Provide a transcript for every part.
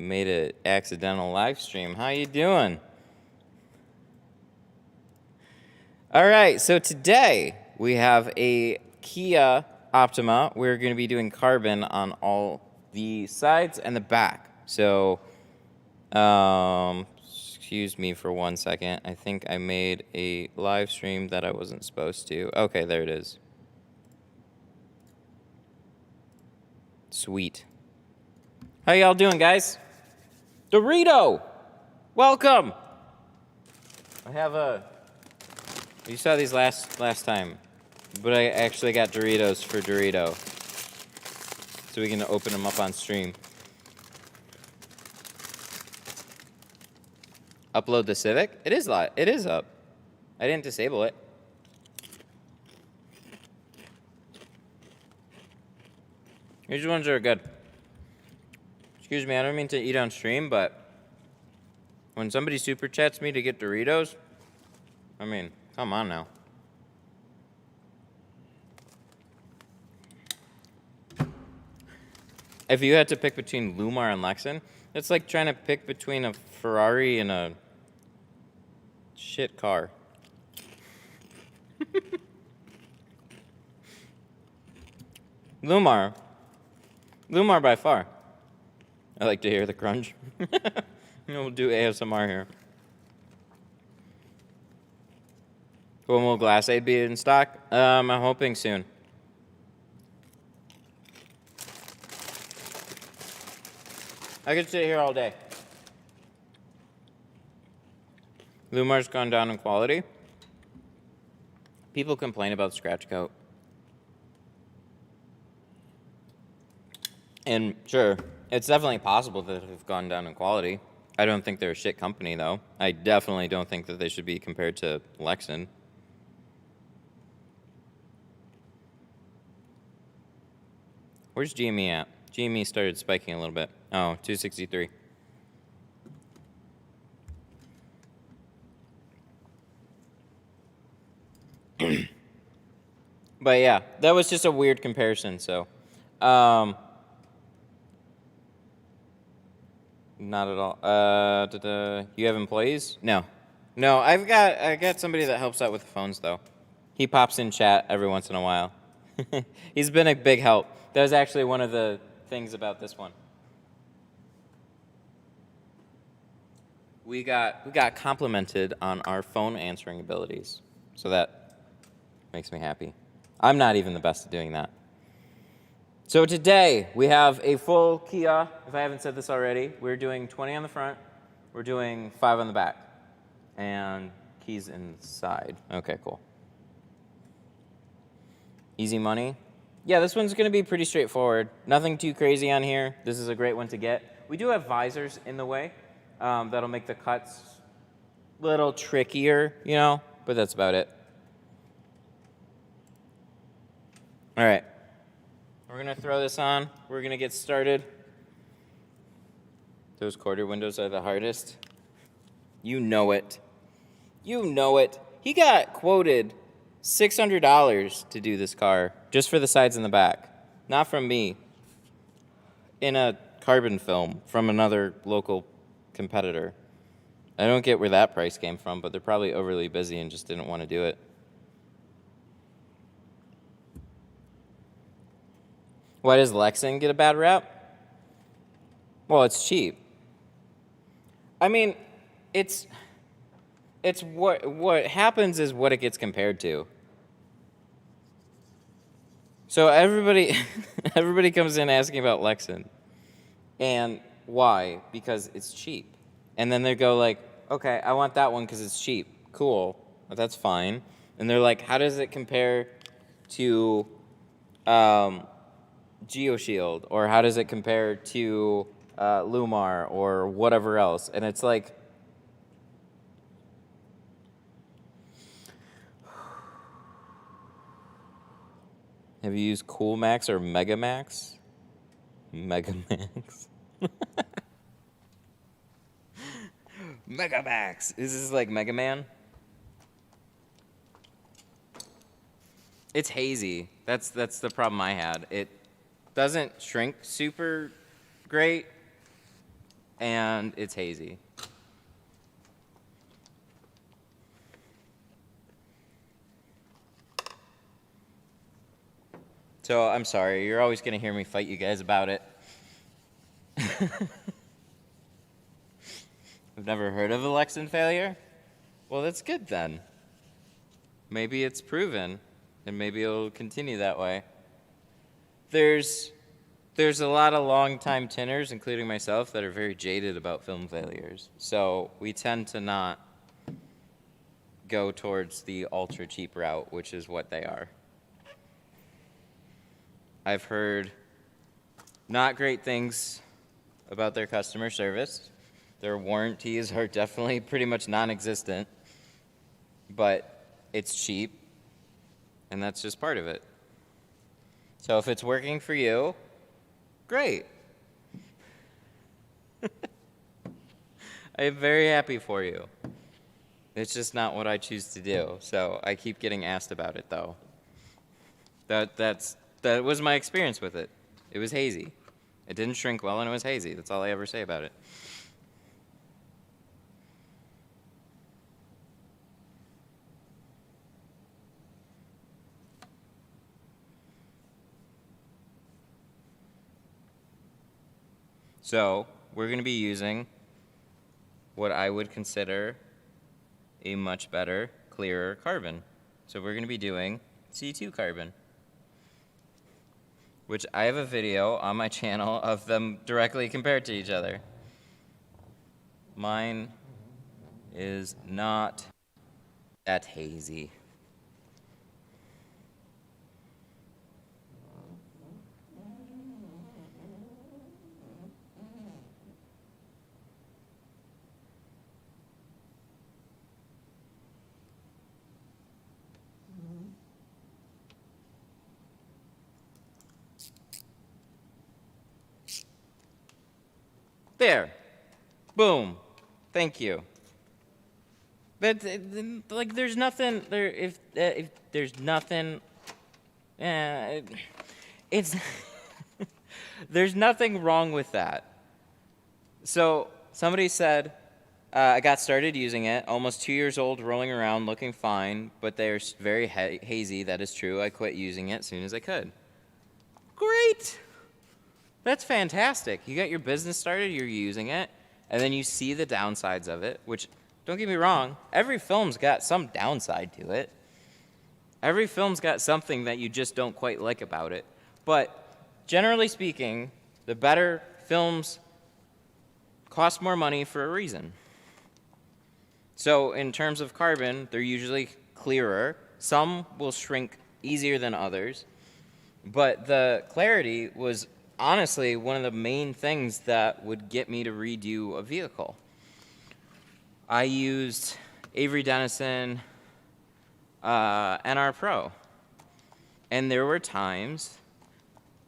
made an accidental live stream. How you doing? All right, so today we have a Kia Optima. We're going to be doing carbon on all the sides and the back. So, excuse me for 1 second. I think I made a live stream that I wasn't supposed to. Okay, there it is. Sweet. How y'all doing, guys? Dorito! Welcome! I have a... You saw these last time, but I actually got Doritos for Dorito. So we can open them up on stream. Upload the Civic? It is up. I didn't disable it. These ones are good. Excuse me, I don't mean to eat on stream, but when somebody super chats me to get Doritos, I mean, come on now. If you had to pick between Lumar and Lexan, it's like trying to pick between a Ferrari and a shit car. Lumar by far. I like to hear the crunch. We'll do ASMR here. When will Glass Aid be in stock? I'm hoping soon. I could sit here all day. Lumar's gone down in quality. People complain about scratch coat. And sure, it's definitely possible that they've gone down in quality. I don't think they're a shit company, though. I definitely don't think that they should be compared to Lexan. Where's GME at? GME started spiking a little bit. Oh, 263. But yeah, that was just a weird comparison, so. Not at all. You have employees? No. No, I got somebody that helps out with the phones, though. He pops in chat every once in a while. He's been a big help. That was actually one of the things about this one. We got complimented on our phone answering abilities, so that makes me happy. I'm not even the best at doing that. So today we have a full Kia. If I haven't said this already, we're doing 20 on the front, we're doing 5 on the back, and keys inside. Okay, cool. Easy money. Yeah, this one's gonna be pretty straightforward. Nothing too crazy on here. This is a great one to get. We do have visors in the way. That'll make the cuts a little trickier, you know, but that's about it. All right, we're gonna throw this on. We're gonna get started. Those quarter windows are the hardest. You know it. You know it. He got quoted $600 to do this car, just for the sides and the back. Not from me. In a carbon film from another local competitor. I don't get where that price came from, but they're probably overly busy and just didn't want to do it. Why does Lexan get a bad rap? Well, it's cheap. I mean, it's what happens is what it gets compared to. So everybody comes in asking about Lexan. And why? Because it's cheap. And then they go like, okay, I want that one because it's cheap. Cool. That's fine. And they're like, how does it compare to GeoShield? Or how does it compare to Lumar or whatever else? And it's like, have you used Cool Max or Mega Max? Mega Max. Mega Max. Is this like Mega Man? It's hazy. That's the problem I had. It doesn't shrink super great. and it's hazy. So I'm sorry, you're always going to hear me fight you guys about it. I've never heard of a Lexan failure? Well, that's good then. Maybe it's proven, and maybe it'll continue that way. There's a lot of long-time tinters, including myself, that are very jaded about film failures. So we tend to not go towards the ultra-cheap route, which is what they are. I've heard not great things about their customer service. Their warranties are definitely pretty much non-existent, but it's cheap, and that's just part of it. So if it's working for you, great. I'm very happy for you. It's just not what I choose to do, so I keep getting asked about it, though. That was my experience with it. It was hazy. It didn't shrink well, and it was hazy. That's all I ever say about it. So we're going to be using what I would consider a much better, clearer carbon. So we're going to be doing C2 carbon, which I have a video on my channel of them directly compared to each other. Mine is not that hazy. There. Boom. Thank you. But like, there's nothing there. If there's nothing, it's there's nothing wrong with that. So somebody said, I got started using it, almost 2 years old, rolling around, looking fine, but they're very hazy. That is true. I quit using it as soon as I could. Great. That's fantastic. You got your business started, you're using it, and then you see the downsides of it, which, don't get me wrong, every film's got some downside to it. Every film's got something that you just don't quite like about it. But generally speaking, the better films cost more money for a reason. So in terms of carbon, they're usually clearer. Some will shrink easier than others. But the clarity was honestly one of the main things that would get me to redo a vehicle. I used Avery Dennison NR Pro. And there were times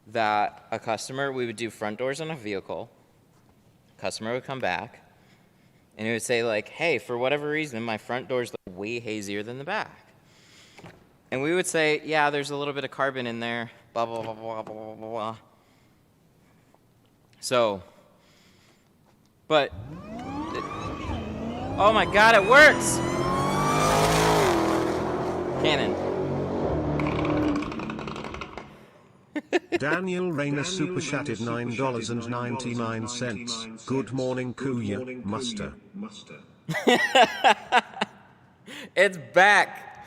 that a customer, we would do front doors on a vehicle, customer would come back, and he would say like, hey, for whatever reason, my front door's way hazier than the back. And we would say, yeah, there's a little bit of carbon in there, blah, blah, blah, blah, blah, blah, blah. So, but, oh my God, it works! Canon. Daniel Rayner super chatted $9.99. Good morning, Kuya Muster. It's back.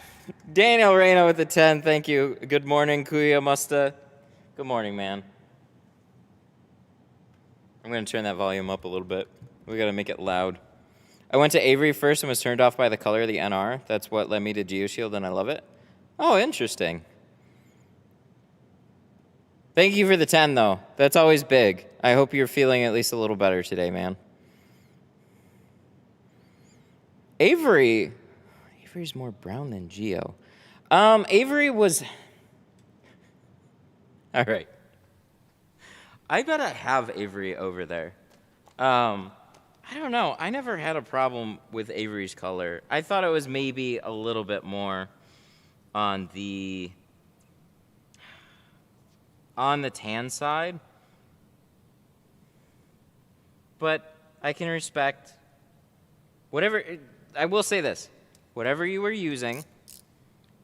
Daniel Reyna with the 10. Thank you. Good morning, Kuya Musta. Good morning, man. I'm going to turn that volume up a little bit. We got to make it loud. I went to Avery first and was turned off by the color of the NR. That's what led me to GeoShield, and I love it. Oh, interesting. Thank you for the 10, though. That's always big. I hope you're feeling at least a little better today, man. Avery's more brown than Geo. Avery was... All right. I bet I have Avery over there. I don't know. I never had a problem with Avery's color. I thought it was maybe a little bit more on the tan side. But I can respect whatever. I will say this. Whatever you were using,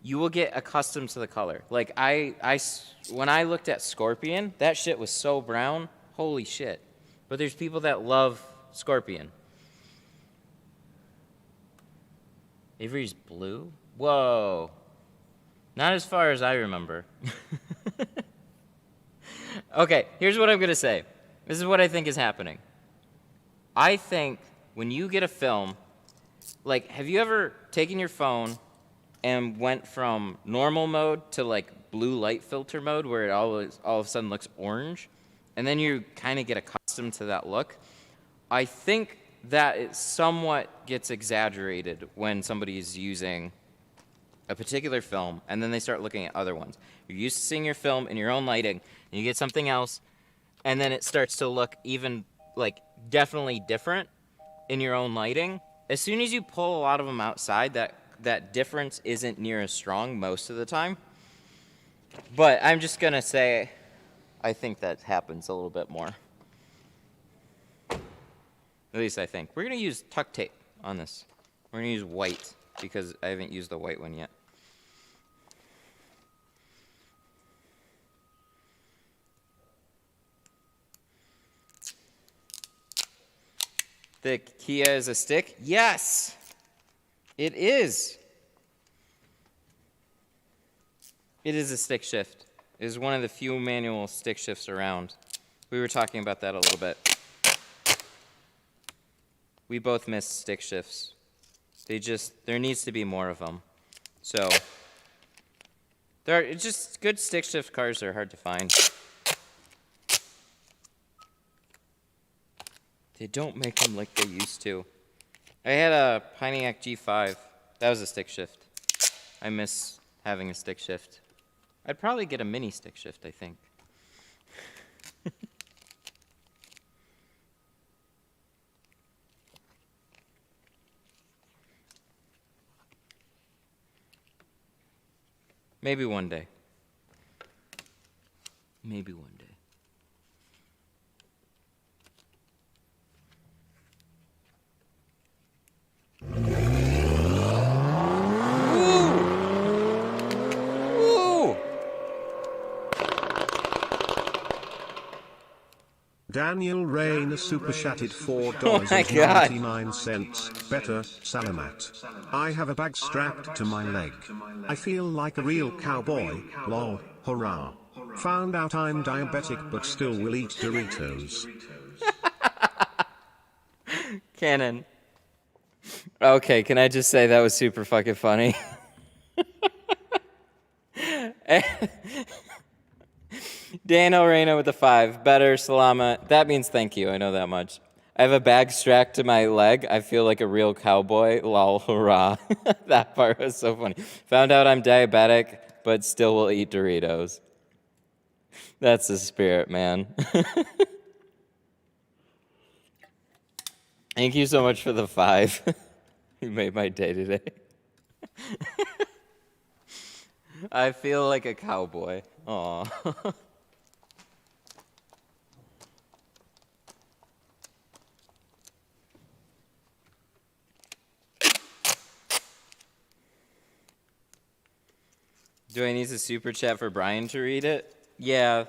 you will get accustomed to the color. Like, when I looked at Scorpion, that shit was so brown. Holy shit. But there's people that love Scorpion. Avery's blue? Whoa. Not as far as I remember. Okay, here's what I'm going to say. This is what I think is happening. I think when you get a film, like, have you ever taken your phone and went from normal mode to, like, blue light filter mode where it all of a sudden looks orange? And then you kind of get accustomed to that look? I think that it somewhat gets exaggerated when somebody is using a particular film, and then they start looking at other ones. You're used to seeing your film in your own lighting, and you get something else, and then it starts to look even, like, definitely different in your own lighting. As soon as you pull a lot of them outside, that difference isn't near as strong most of the time. But I'm just going to say I think that happens a little bit more. At least I think. We're going to use tuck tape on this. We're going to use white because I haven't used the white one yet. The Kia is a stick? Yes! It is. It is a stick shift. It is one of the few manual stick shifts around. We were talking about that a little bit. We both miss stick shifts. There needs to be more of them. So, it's just good stick shift cars are hard to find. They don't make them like they used to. I had a Pontiac G5. That was a stick shift. I miss having a stick shift. I'd probably get a mini stick shift, I think. Maybe one day. Maybe one day. Daniel Rayner super chatted $4.99. Better, Salamat. I have a bag strapped to my leg. I feel like a real cowboy, lol, hurrah. Found out I'm diabetic but still will eat Doritos. Cannon. Okay, can I just say that was super fucking funny? Daniel Reyna with the 5. Better, Salama. That means thank you. I know that much. I have a bag strapped to my leg. I feel like a real cowboy. Lol, hurrah. That part was so funny. Found out I'm diabetic, but still will eat Doritos. That's the spirit, man. Thank you so much for the 5. You made my day today. I feel like a cowboy. Aw. Do I need a super chat for Brian to read it? Yeah.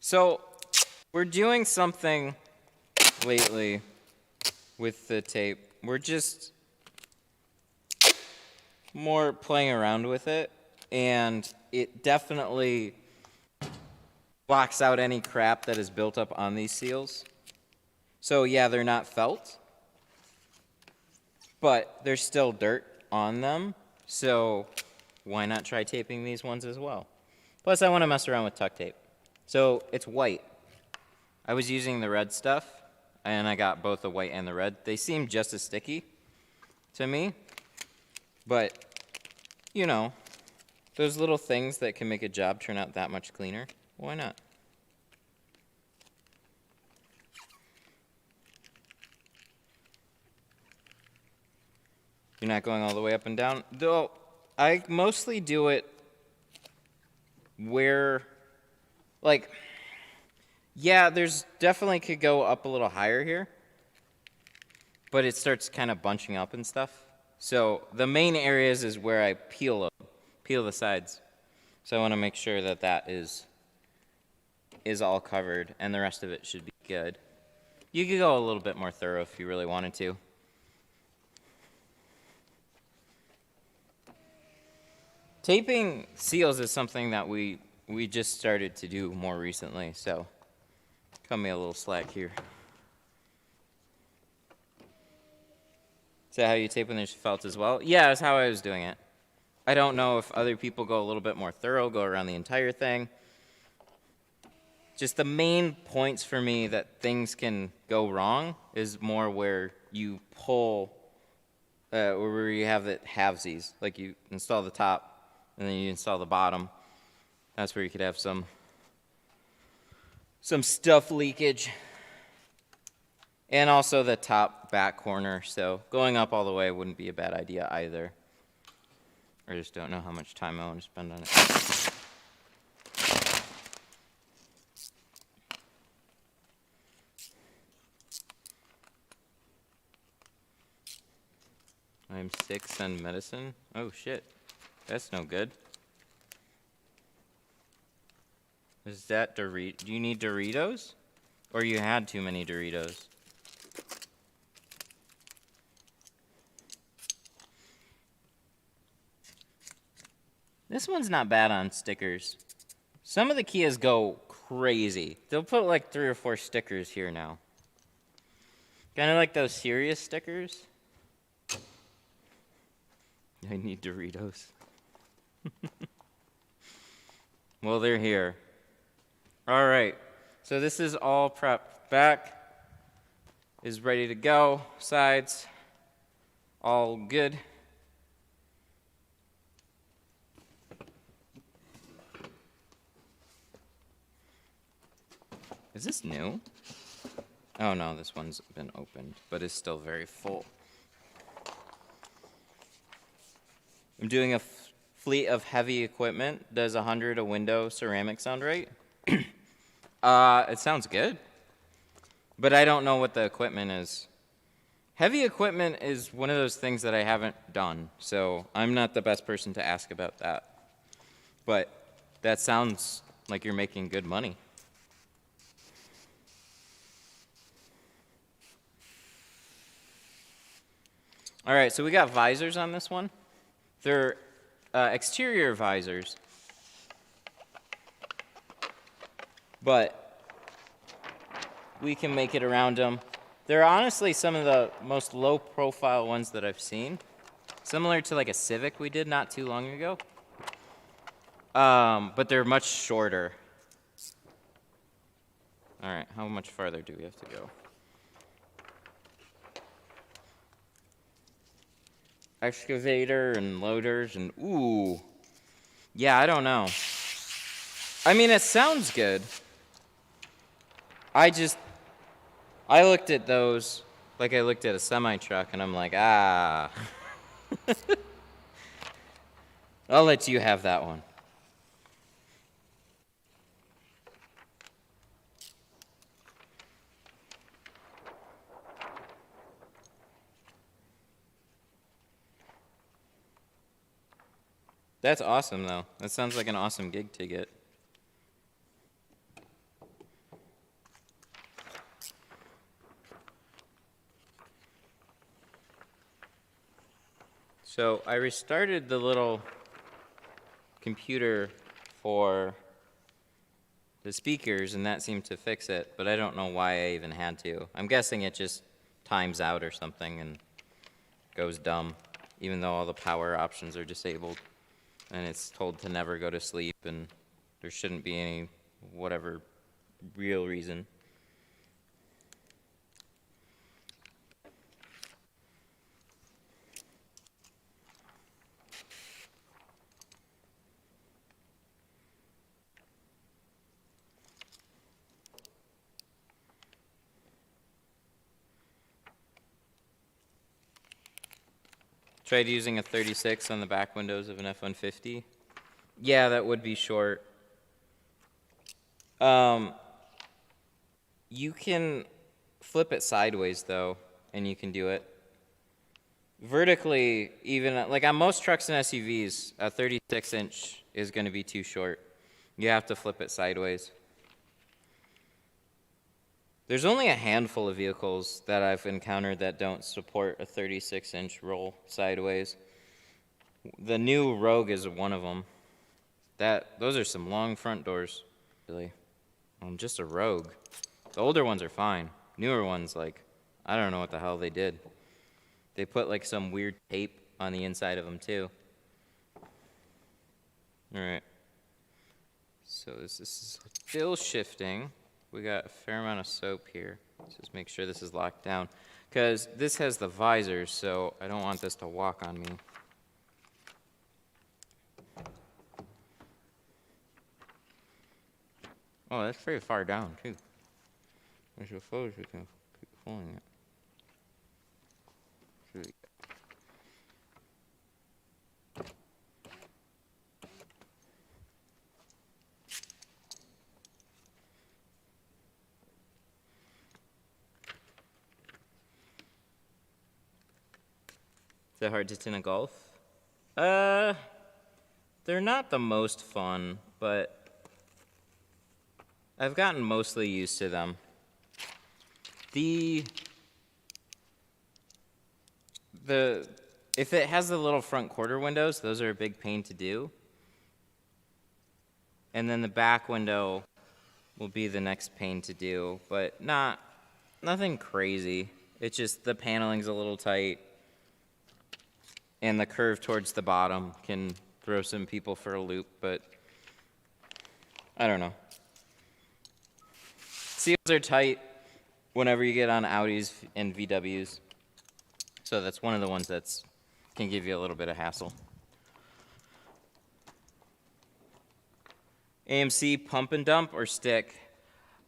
So, we're doing something lately with the tape. We're just more playing around with it, and it definitely blocks out any crap that is built up on these seals. So yeah, they're not felt, but there's still dirt on them, so why not try taping these ones as well? Plus, I want to mess around with tuck tape. So it's white. I was using the red stuff, and I got both the white and the red. They seem just as sticky to me, but, you know, those little things that can make a job turn out that much cleaner, why not? You're not going all the way up and down? Though, I mostly do it where like, yeah, there's definitely could go up a little higher here, but it starts kind of bunching up and stuff. So the main areas is where I peel the sides. So I want to make sure that that is all covered, and the rest of it should be good. You could go a little bit more thorough if you really wanted to. Taping seals is something that we just started to do more recently, so cut me a little slack here. Is that how you tape when there's felt as well? Yeah, that's how I was doing it. I don't know if other people go a little bit more thorough, go around the entire thing. Just the main points for me that things can go wrong is more where you pull, or where you have it halvesies. Like you install the top, and then you install the bottom. That's where you could have some stuff leakage. And also the top back corner, so going up all the way wouldn't be a bad idea either. I just don't know how much time I want to spend on it. I'm 6 on medicine. Oh shit, that's no good. Is that do you need Doritos? Or you had too many Doritos? This one's not bad on stickers. Some of the Kias go crazy. They'll put like 3 or 4 stickers here now. Kind of like those serious stickers. I need Doritos. Well, they're here. All right. So this is all prepped. Back is ready to go. Sides, all good. Is this new? Oh no, this one's been opened, but it's still very full. I'm doing a fleet of heavy equipment. Does 100 a window ceramic sound right? It sounds good, but I don't know what the equipment is. Heavy equipment is one of those things that I haven't done, so I'm not the best person to ask about that. But that sounds like you're making good money. All right, so we got visors on this one. They're exterior visors, but we can make it around them. They're honestly some of the most low-profile ones that I've seen, similar to like a Civic we did not too long ago, but they're much shorter. All right, how much farther do we have to go? Excavator and loaders and ooh. Yeah, I don't know. I mean, it sounds good. I looked at those like I looked at a semi-truck and I'm like, ah. I'll let you have that one. That's awesome, though. That sounds like an awesome gig ticket. So I restarted the little computer for the speakers, and that seemed to fix it, but I don't know why I even had to. I'm guessing it just times out or something and goes dumb, even though all the power options are disabled. And it's told to never go to sleep, and there shouldn't be any whatever real reason. Tried using a 36 on the back windows of an F-150. Yeah, that would be short. You can flip it sideways, though, and you can do it. Vertically, even, like on most trucks and SUVs, a 36-inch is going to be too short. You have to flip it sideways. There's only a handful of vehicles that I've encountered that don't support a 36-inch roll sideways. The new Rogue is one of them. Those are some long front doors, really. Just a Rogue. The older ones are fine. Newer ones, like, I don't know what the hell they did. They put like some weird tape on the inside of them too. All right. So this is still shifting. We got a fair amount of soap here. Let's just make sure this is locked down. Because this has the visor, so I don't want this to walk on me. Oh, that's very far down, too. I suppose we can keep pulling it. Is it hard to tint a Golf? They're not the most fun, but I've gotten mostly used to them. If it has the little front quarter windows, those are a big pain to do. And then the back window will be the next pain to do, but nothing crazy. It's just the paneling's a little tight, and the curve towards the bottom can throw some people for a loop, but I don't know. Seals are tight whenever you get on Audis and VWs. So that's one of the ones that can give you a little bit of hassle. AMC pump and dump or stick?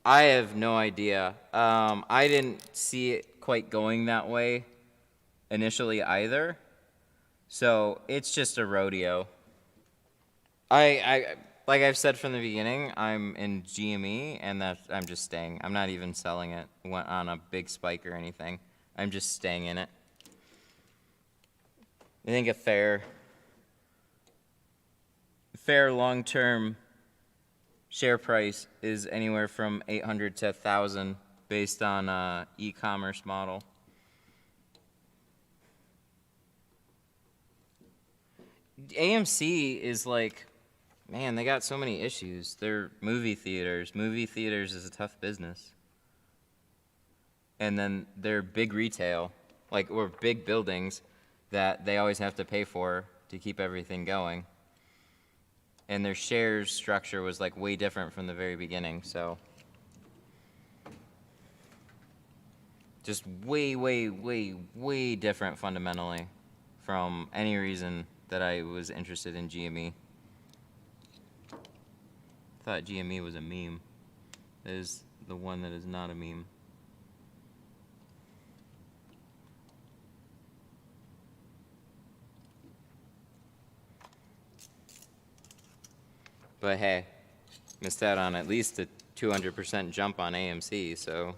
I have no idea. I didn't see it quite going that way initially either. So it's just a rodeo. I like I've said from the beginning, I'm in GME, and I'm just staying. I'm not even selling it on a big spike or anything. I'm just staying in it. I think a fair long-term share price is anywhere from 800 to 1,000 based on e-commerce model. AMC is like, man, they got so many issues. They're movie theaters. Movie theaters is a tough business. And then they're big retail, or big buildings that they always have to pay for to keep everything going. And their shares structure was like way different from the very beginning, so. Just way, way, way, way different fundamentally from any reason that I was interested in GME. I thought GME was a meme. It is the one that is not a meme. But hey, missed out on at least a 200% jump on AMC, so.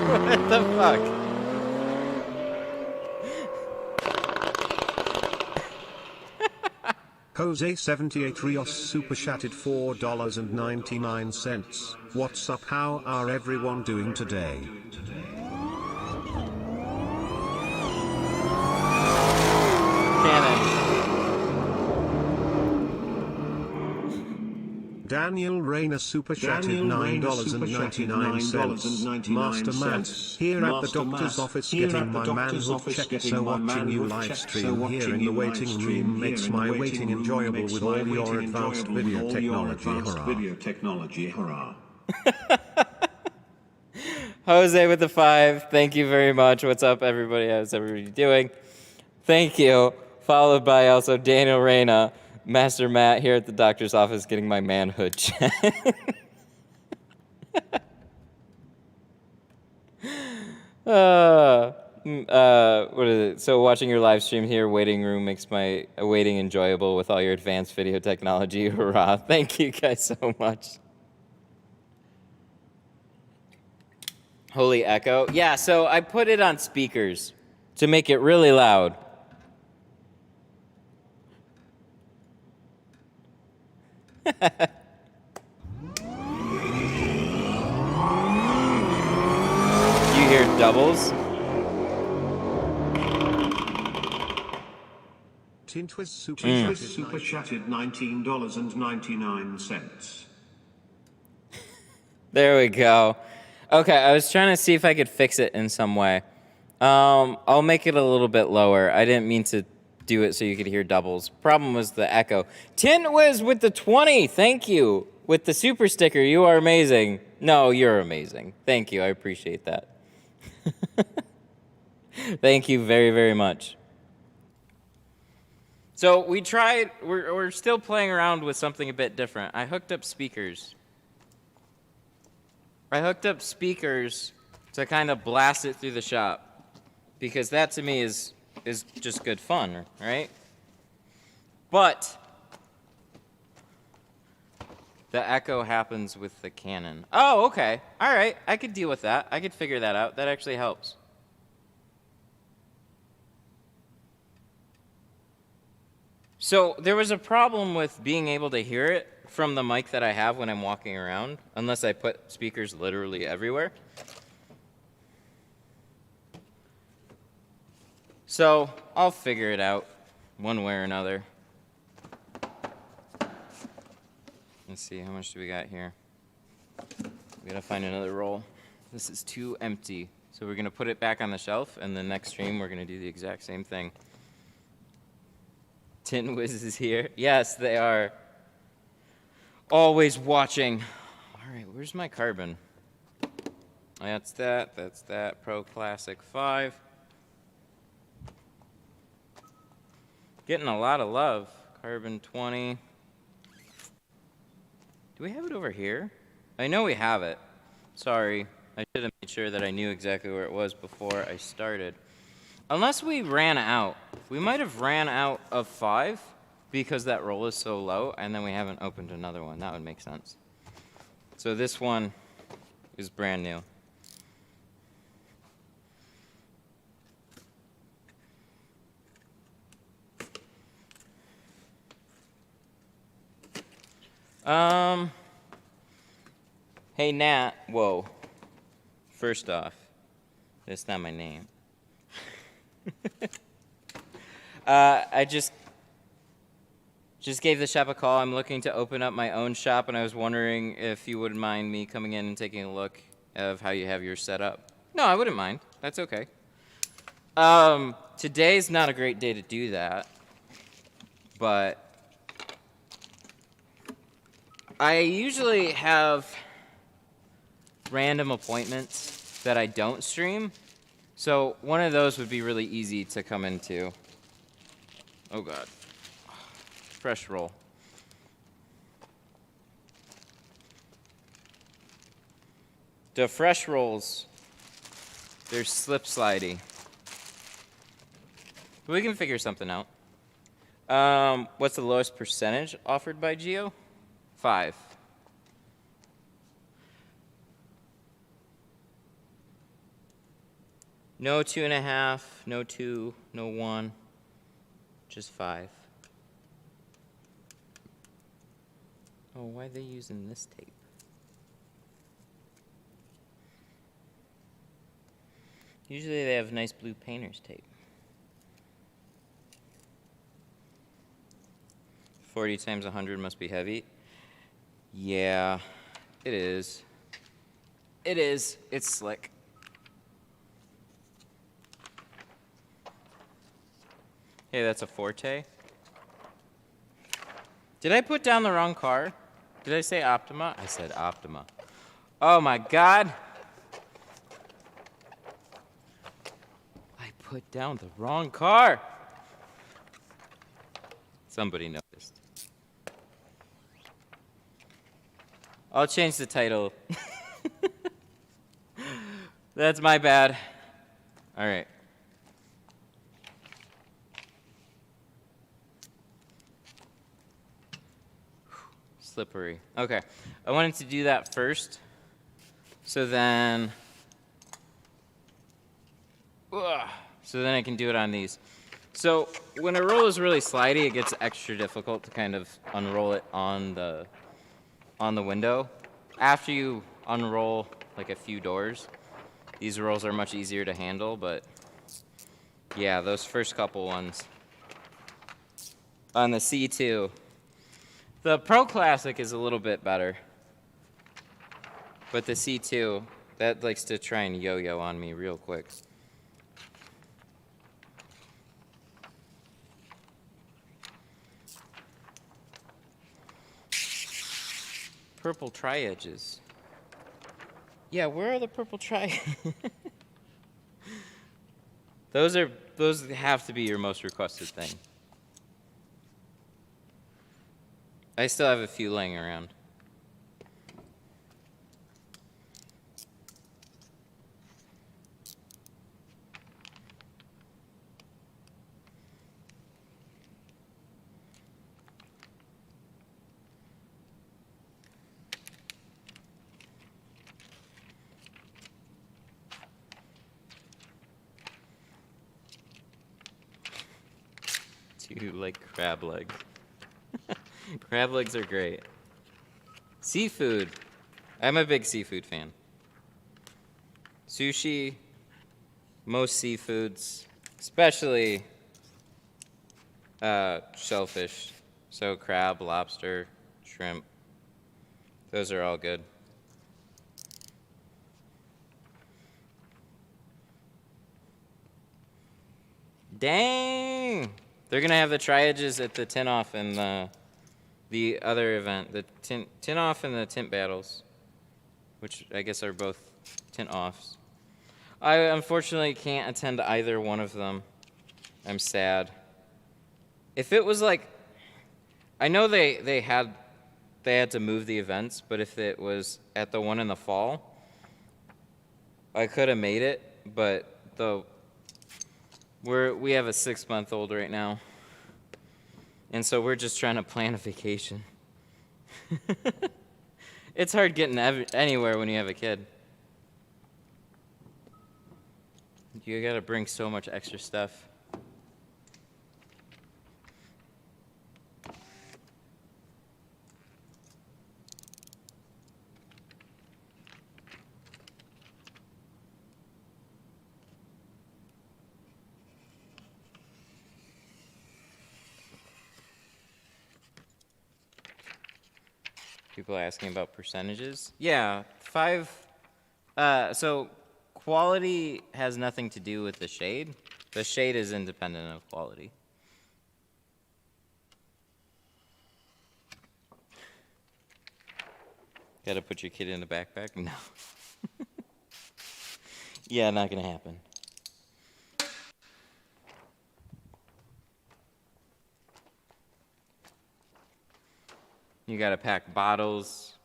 What the fuck? Jose78 Rios super chatted $4.99. What's up? How are everyone doing today? Cannon. Daniel Rayner super chatted $9.99. Master Matt, here at the doctor's office getting my manhood checked, so watching you live stream here in the waiting room makes my waiting enjoyable with all your advanced video technology. Hurrah. Jose with the 5. Thank you very much. What's up, everybody? How's everybody doing? Thank you. Followed by also Daniel Reyna. Master Matt here at the doctor's office getting my manhood checked. What is it? So watching your live stream here, waiting room makes my waiting enjoyable with all your advanced video technology. Hurrah. Thank you guys so much. Holy echo. Yeah, so I put it on speakers to make it really loud. You hear doubles? Tint Wiz super chatted $19.99. There we go. Okay, I was trying to see if I could fix it in some way. I'll make it a little bit lower. I didn't mean to do it so you could hear doubles. Problem was the echo. Tint Wiz with the 20. Thank you. With the super sticker. You are amazing. No, you're amazing. Thank you. I appreciate that. Thank you very, very much. So we tried, we're still playing around with something a bit different. I hooked up speakers. To kind of blast it through the shop. Because that to me is just good fun, right? But the echo happens with the Canon. Oh, okay. All right. I could deal with that. I could figure that out. That actually helps. So there was a problem with being able to hear it from the mic that I have when I'm walking around, unless I put speakers literally everywhere. So I'll figure it out one way or another. Let's see, how much do we got here? We gotta find another roll. This is too empty. So we're gonna put it back on the shelf, and the next stream we're gonna do the exact same thing. Tint Wiz is here. Yes, they are. Always watching. All right, where's my carbon? That's that. Pro Classic 5. Getting a lot of love. Carbon 20. Do we have it over here? I know we have it. Sorry. I should have made sure that I knew exactly where it was before I started. Unless we ran out. We might have ran out of 5 because that roll is so low, and then we haven't opened another one. That would make sense. So this one is brand new. Hey Nat, whoa. First off, that's not my name. I just gave the shop a call. I'm looking to open up my own shop, and I was wondering if you wouldn't mind me coming in and taking a look of how you have yours set up. No, I wouldn't mind. That's okay. Today's not a great day to do that, but I usually have random appointments that I don't stream. So one of those would be really easy to come into. Oh God. Fresh roll. The fresh rolls, they're slip slidey. We can figure something out. What's the lowest percentage offered by Geo? 5. No 2.5, no 2, no 1, just 5. Oh, why are they using this tape? Usually they have nice blue painter's tape. 40 times 100 must be heavy. Yeah, it is. It is. It's slick. Hey, that's a Forte. Did I put down the wrong car? Did I say Optima? I said Optima. Oh my God. I put down the wrong car. Somebody noticed. I'll change the title. That's my bad. All right. Slippery. Okay. I wanted to do that first. So then I can do it on these. So when a roll is really slidey, it gets extra difficult to kind of unroll it on the window. After you unroll like a few doors, these rolls are much easier to handle, but yeah, those first couple ones on the C2. The Pro Classic is a little bit better, but the C2, that likes to try and yo-yo on me real quick. Purple tri-edges. Yeah, where are the purple tri? Those have to be your most requested thing. I still have a few laying around. Do you like crab legs? Crab legs are great. Seafood. I'm a big seafood fan. Sushi, most seafoods, especially shellfish. So crab, lobster, shrimp. Those are all good. Dang! They're gonna have the tri-edges at the tint off and the other event, the tint off and the tint battles, which I guess are both tint offs. I unfortunately can't attend either one of them. I'm sad. If it was like, I know they had to move the events, but if it was at the one in the fall, I could have made it, but we have a 6-month-old right now, and so we're just trying to plan a vacation. It's hard getting anywhere when you have a kid. You gotta bring so much extra stuff. People asking about percentages. Yeah, so quality has nothing to do with the shade. The shade is independent of quality. Gotta put your kid in a backpack? No. Yeah, not gonna happen. You gotta pack bottles,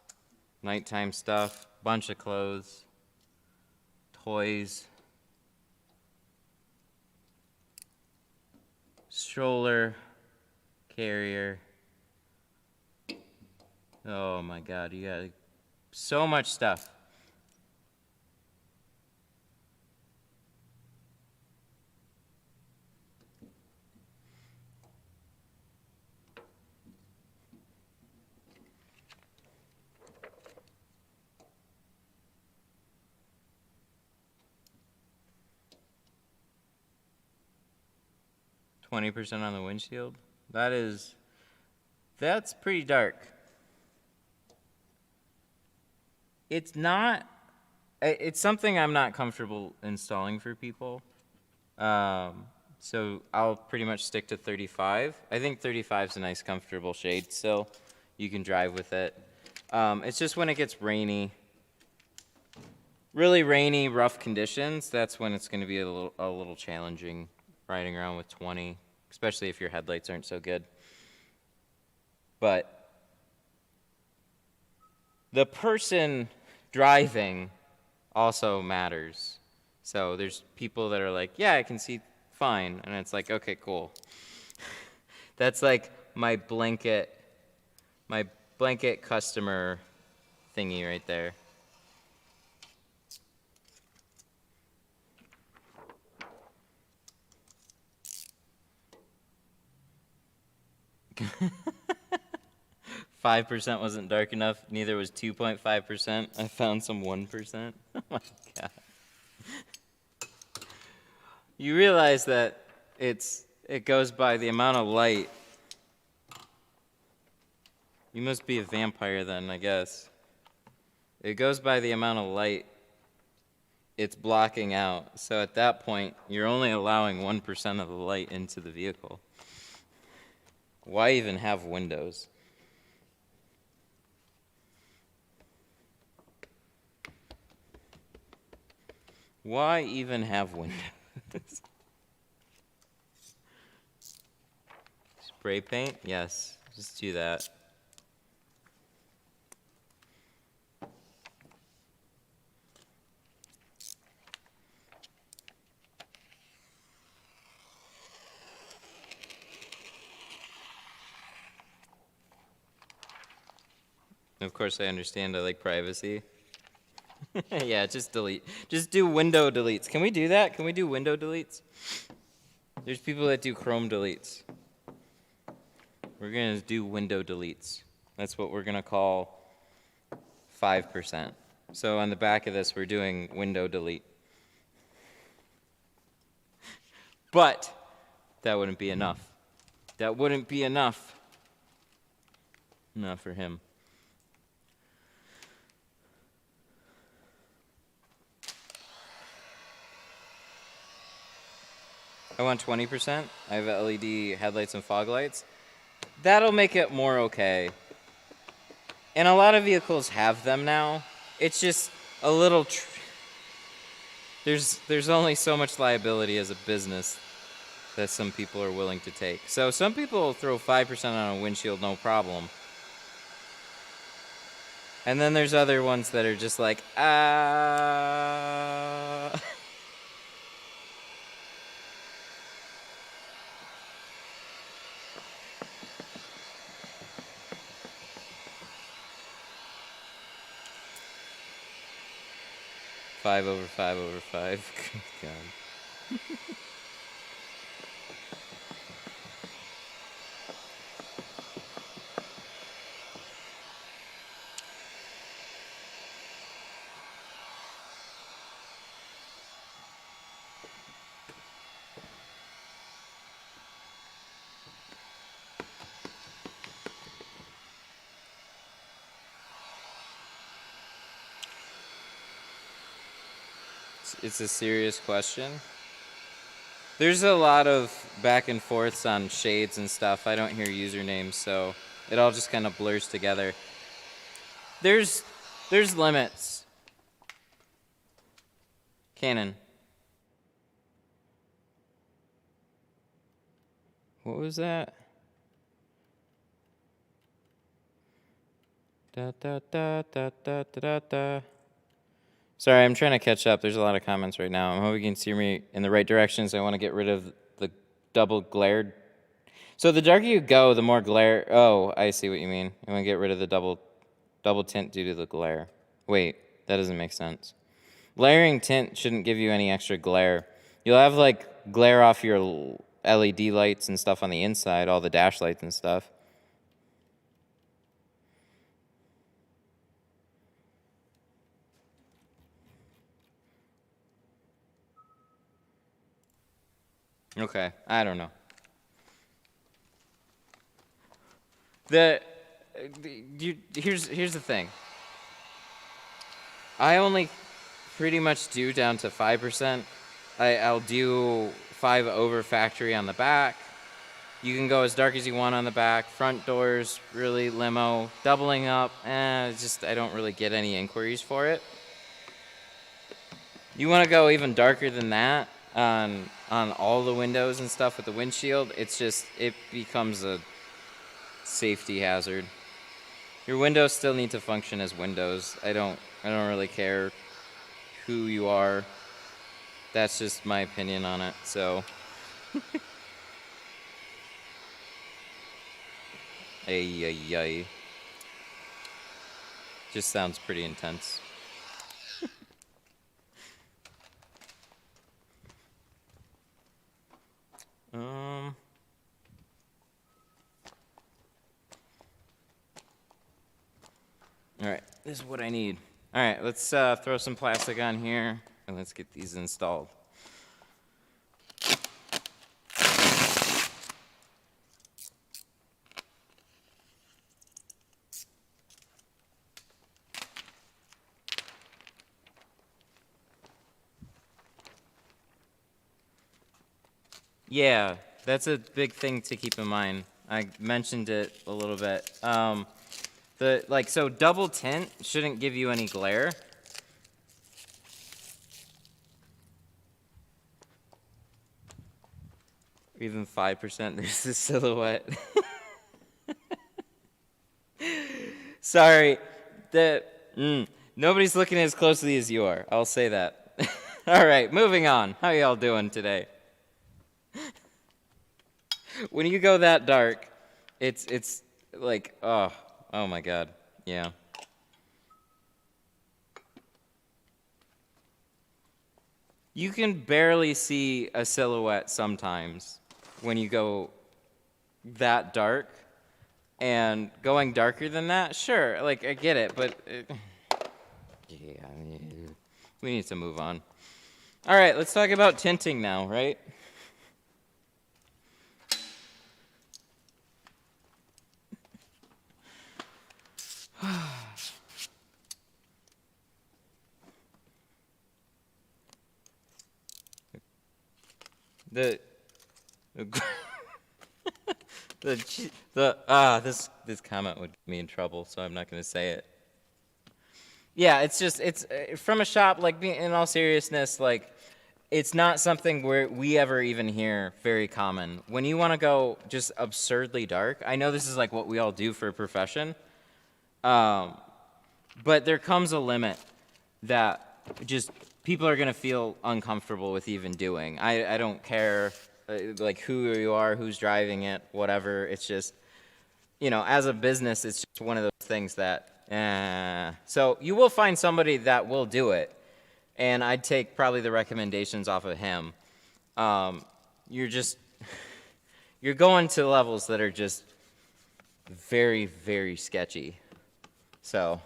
nighttime stuff, bunch of clothes, toys, stroller, carrier. Oh my God, you got so much stuff. $20 on the windshield. That's pretty dark. It's something I'm not comfortable installing for people. So I'll pretty much stick to 35. I think 35 is a nice comfortable shade still. You can drive with it. It's just when it gets rainy, really rainy, rough conditions, that's when it's going to be a little challenging riding around with 20, especially if your headlights aren't so good. But the person driving also matters. So there's people that are like, yeah, I can see fine. And it's like, okay, cool. That's like my blanket customer thingy right there. Five 5% wasn't dark enough. Neither was 2.5%. I found some 1%. Oh my god. You realize that it goes by the amount of light. You must be a vampire then, I guess. It goes by the amount of light it's blocking out. So at that point, you're only allowing 1% of the light into the vehicle. Why even have windows? Why even have windows? Spray paint? Yes, just do that. Of course, I understand I like privacy. Yeah, just delete. Just do window deletes. Can we do that? Can we do window deletes? There's people that do Chrome deletes. We're going to do window deletes. That's what we're going to call 5%. So on the back of this, we're doing window delete. But that wouldn't be enough. That wouldn't be enough. Not for him. I want 20%. I have LED headlights and fog lights. That'll make it more okay. And a lot of vehicles have them now. It's just a little... There's only so much liability as a business that some people are willing to take. So some people will throw 5% on a windshield, no problem. And then there's other ones that are just like, 5/5/5. Good God. It's a serious question. There's a lot of back and forths on shades and stuff. I don't hear usernames, so it all just kind of blurs together. There's limits. Canon. What was that? Da da da da da da da. Sorry, I'm trying to catch up. There's a lot of comments right now. I'm hoping you can steer me in the right directions. I want to get rid of the double glare. So the darker you go, the more glare. Oh, I see what you mean. I want to get rid of the double tint due to the glare. Wait, that doesn't make sense. Layering tint shouldn't give you any extra glare. You'll have like glare off your LED lights and stuff on the inside, all the dash lights and stuff. Okay, I don't know. Here's the thing. I only pretty much do down to 5%. I'll do 5 over factory on the back. You can go as dark as you want on the back. Front doors, really limo. Doubling up, just I don't really get any inquiries for it. You want to go even darker than that on all the windows and stuff with the windshield. It's just, it becomes a safety hazard. Your windows still need to function as windows. I don't really care who you are. That's just my opinion on it. So, ay ay ay. Just sounds pretty intense. All right, this is what I need. All right, let's throw some plastic on here and let's get these installed. Yeah, that's a big thing to keep in mind. I mentioned it a little bit. So double tint shouldn't give you any glare. Even 5%, there's the silhouette. Sorry, nobody's looking as closely as you are. I'll say that. All right, moving on. How y'all doing today? When you go that dark, it's like, oh my God, yeah. You can barely see a silhouette sometimes when you go that dark, and going darker than that, sure, like I get it, but yeah, we need to move on. All right, let's talk about tinting now, right? This comment would get me in trouble, so I'm not going to say it. Yeah, it's from a shop, like, in all seriousness, like, it's not something where we ever even hear very common. When you want to go just absurdly dark, I know this is like what we all do for a profession, but there comes a limit that just people are going to feel uncomfortable with even doing. I don't care like who you are, who's driving it, whatever. It's just, as a business, it's just one of those things that, So you will find somebody that will do it, and I'd take probably the recommendations off of him. You're going to levels that are just very, very sketchy. So.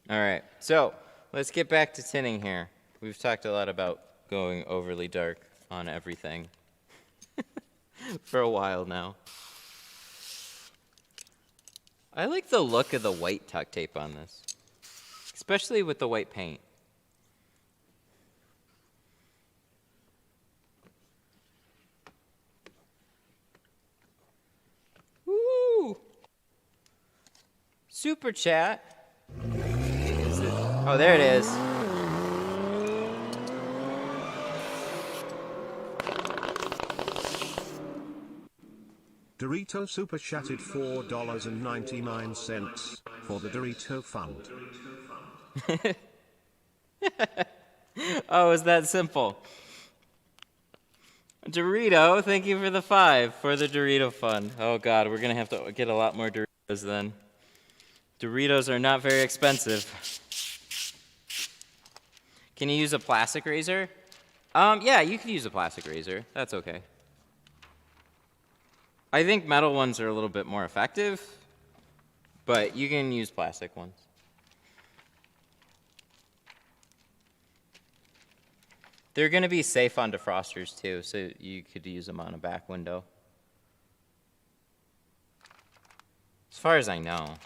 All right, so let's get back to tinting here. We've talked a lot about going overly dark on everything for a while now. I like the look of the white tuck tape on this, especially with the white paint. Woo! Super chat. Oh, there it is. Dorito super chatted $4.99 for the Dorito Fund. Oh, is that simple? Dorito, thank you for the 5 for the Dorito Fund. Oh God, we're gonna have to get a lot more Doritos then. Doritos are not very expensive. Can you use a plastic razor? Yeah, you could use a plastic razor. That's okay. I think metal ones are a little bit more effective, but you can use plastic ones. They're going to be safe on defrosters too, so you could use them on a back window. As far as I know.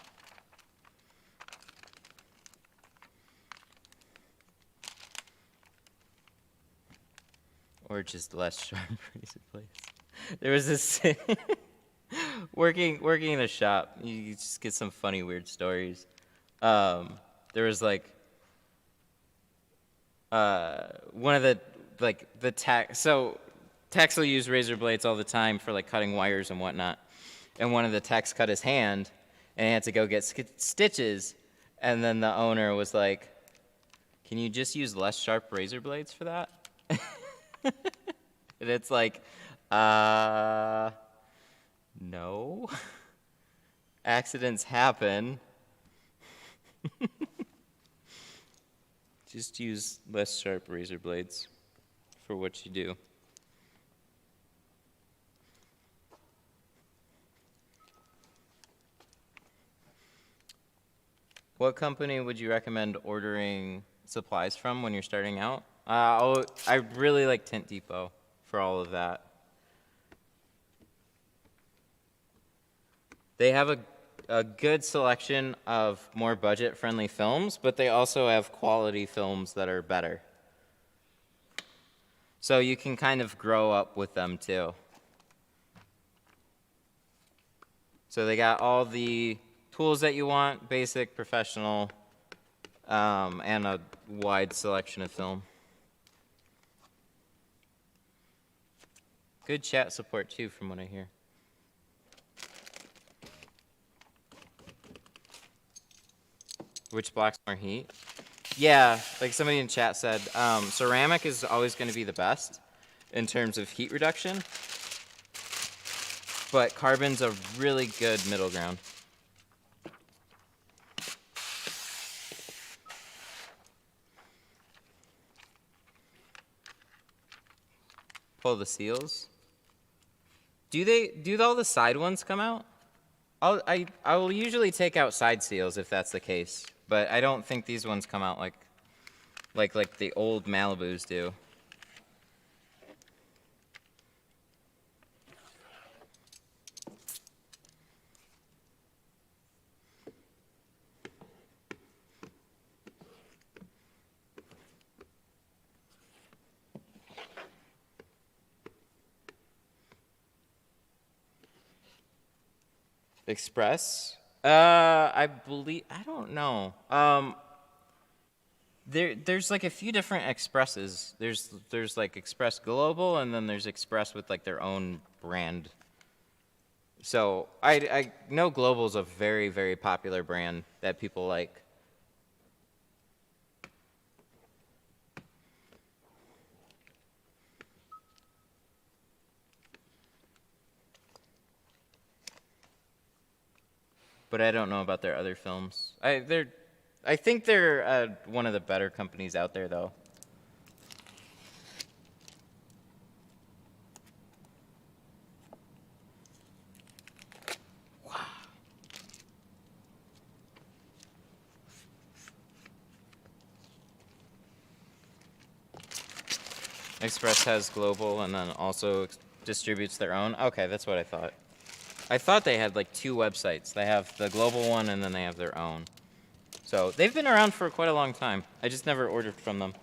Or just less sharp razor blades. There was this working in a shop. You just get some funny, weird stories. There was like one of the tech. So techs will use razor blades all the time for like cutting wires and whatnot. And one of the techs cut his hand, and he had to go get stitches. And then the owner was like, "Can you just use less sharp razor blades for that?" And it's like, no. Accidents happen. Just use less sharp razor blades for what you do. What company would you recommend ordering supplies from when you're starting out? I really like Tint Depot for all of that. They have a good selection of more budget-friendly films, but they also have quality films that are better. So you can kind of grow up with them too. So they got all the tools that you want, basic, professional, and a wide selection of film. Good chat support too, from what I hear. Which blocks more heat? Yeah, like somebody in chat said, ceramic is always going to be the best in terms of heat reduction, but carbon's a really good middle ground. Pull the seals. Do all the side ones come out? I will usually take out side seals if that's the case, but I don't think these ones come out like the old Malibus do. Express? I don't know. There's like a few different Expresses. There's like Express Global, and then there's Express with like their own brand. So I know Global's a very, very popular brand that people like. But I don't know about their other films. I think they're one of the better companies out there, though. Wow. Express has Global and then also distributes their own. Okay, that's what I thought. I thought they had like two websites. They have the global one and then they have their own. So they've been around for quite a long time. I just never ordered from them.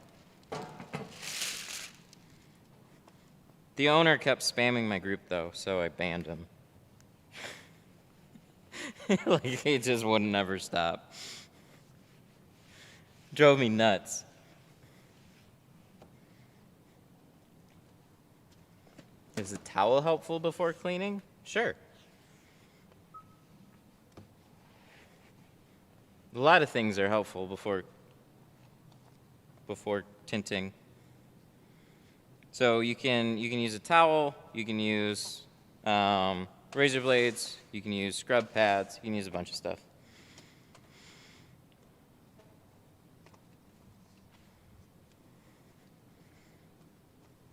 The owner kept spamming my group though, so I banned him. Like he just would never stop. Drove me nuts. Is a towel helpful before cleaning? Sure. A lot of things are helpful before tinting. So you can use a towel, you can use razor blades, you can use scrub pads, you can use a bunch of stuff.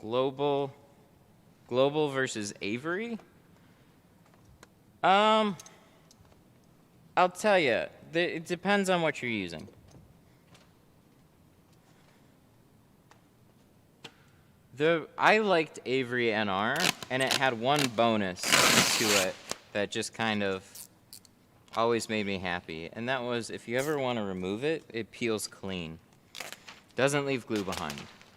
Global versus Avery? I'll tell you. It depends on what you're using. I liked Avery NR, and it had one bonus to it that just kind of always made me happy, and that was if you ever want to remove it, it peels clean. Doesn't leave glue behind.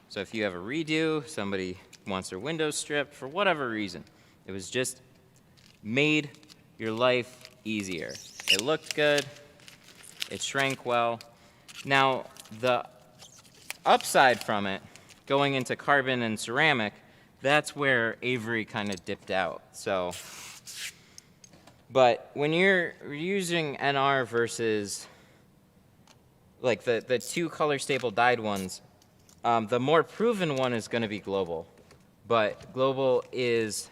So if you have a redo, somebody wants their windows stripped for whatever reason. It was just made your life easier. It looked good. It shrank well. Now, the upside from it, going into carbon and ceramic, that's where Avery kind of dipped out. So, but when you're using NR versus like the two color staple dyed ones, the more proven one is going to be Global. But Global is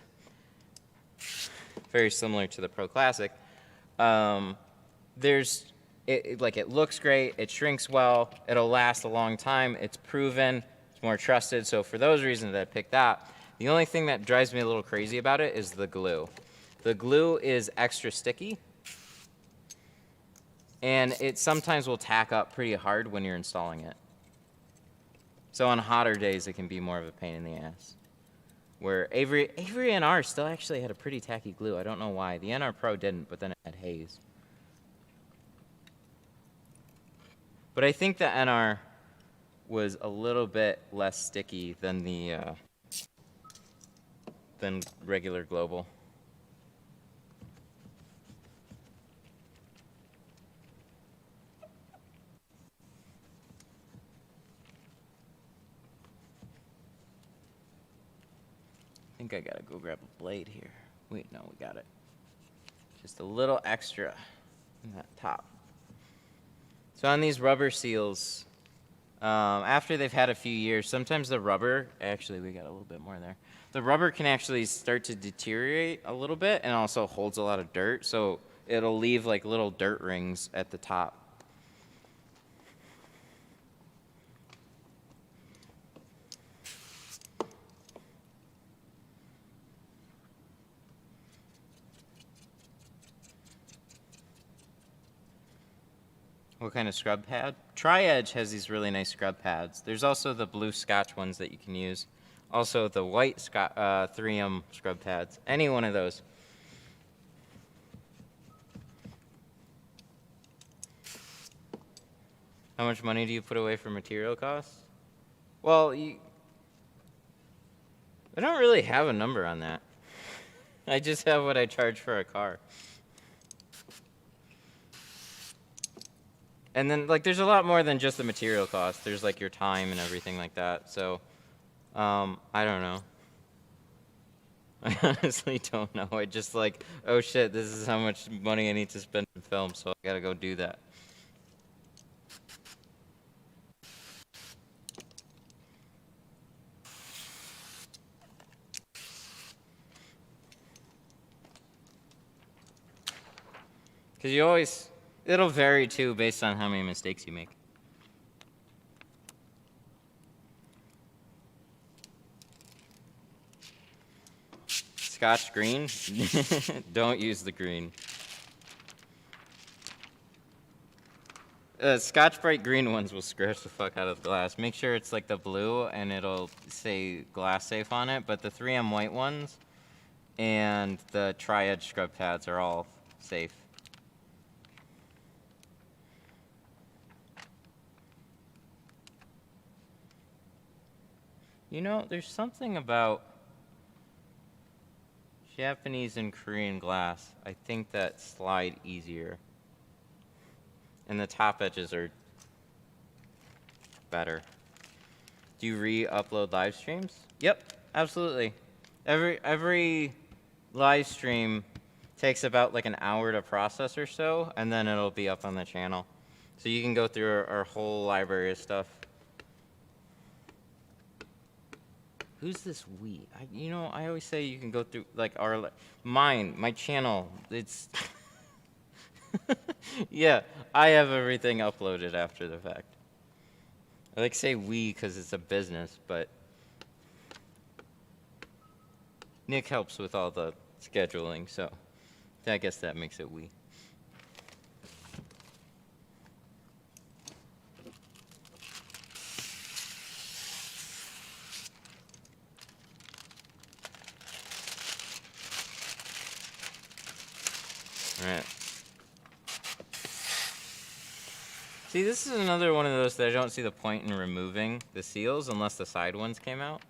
very similar to the Pro Classic. It looks great, it shrinks well, it'll last a long time, it's proven, it's more trusted, so for those reasons I picked that. The only thing that drives me a little crazy about it is the glue. The glue is extra sticky, and it sometimes will tack up pretty hard when you're installing it. So on hotter days, it can be more of a pain in the ass. Where Avery NR still actually had a pretty tacky glue. I don't know why. The NR Pro didn't, but then it had haze. But I think the NR was a little bit less sticky than the than regular Global. I think I gotta go grab a blade here. Wait, no, we got it. Just a little extra in that top. So on these rubber seals, after they've had a few years, sometimes the rubber, actually we got a little bit more there. The rubber can actually start to deteriorate a little bit and also holds a lot of dirt, so it'll leave like little dirt rings at the top. What kind of scrub pad? Tri-Edge has these really nice scrub pads. There's also the blue Scotch ones that you can use. Also the white 3M scrub pads. Any one of those. How much money do you put away for material costs? Well, I don't really have a number on that. I just have what I charge for a car. And then, like, there's a lot more than just the material cost. There's, like, your time and everything like that. So, I don't know. I honestly don't know. I just, like, oh, shit, this is how much money I need to spend in film, so I gotta go do that. Because you always... It'll vary, too, based on how many mistakes you make. Scotch green? Don't use the green. Scotch Brite green ones will scratch the fuck out of the glass. Make sure it's like the blue and it'll say glass safe on it, but the 3M white ones and the Tri-Edge scrub pads are all safe. You know, there's something about Japanese and Korean glass, I think that slide easier. And the top edges are better. Do you re-upload live streams? Yep, absolutely. Every live stream takes about like an hour to process or so, and then it'll be up on the channel. So you can go through our whole library of stuff. Who's this we? I always say you can go through, like, my channel, it's... Yeah, I have everything uploaded after the fact. I like to say we because it's a business, but... Nick helps with all the scheduling, so I guess that makes it we. Alright. See, this is another one of those that I don't see the point in removing the seals unless the side ones came out.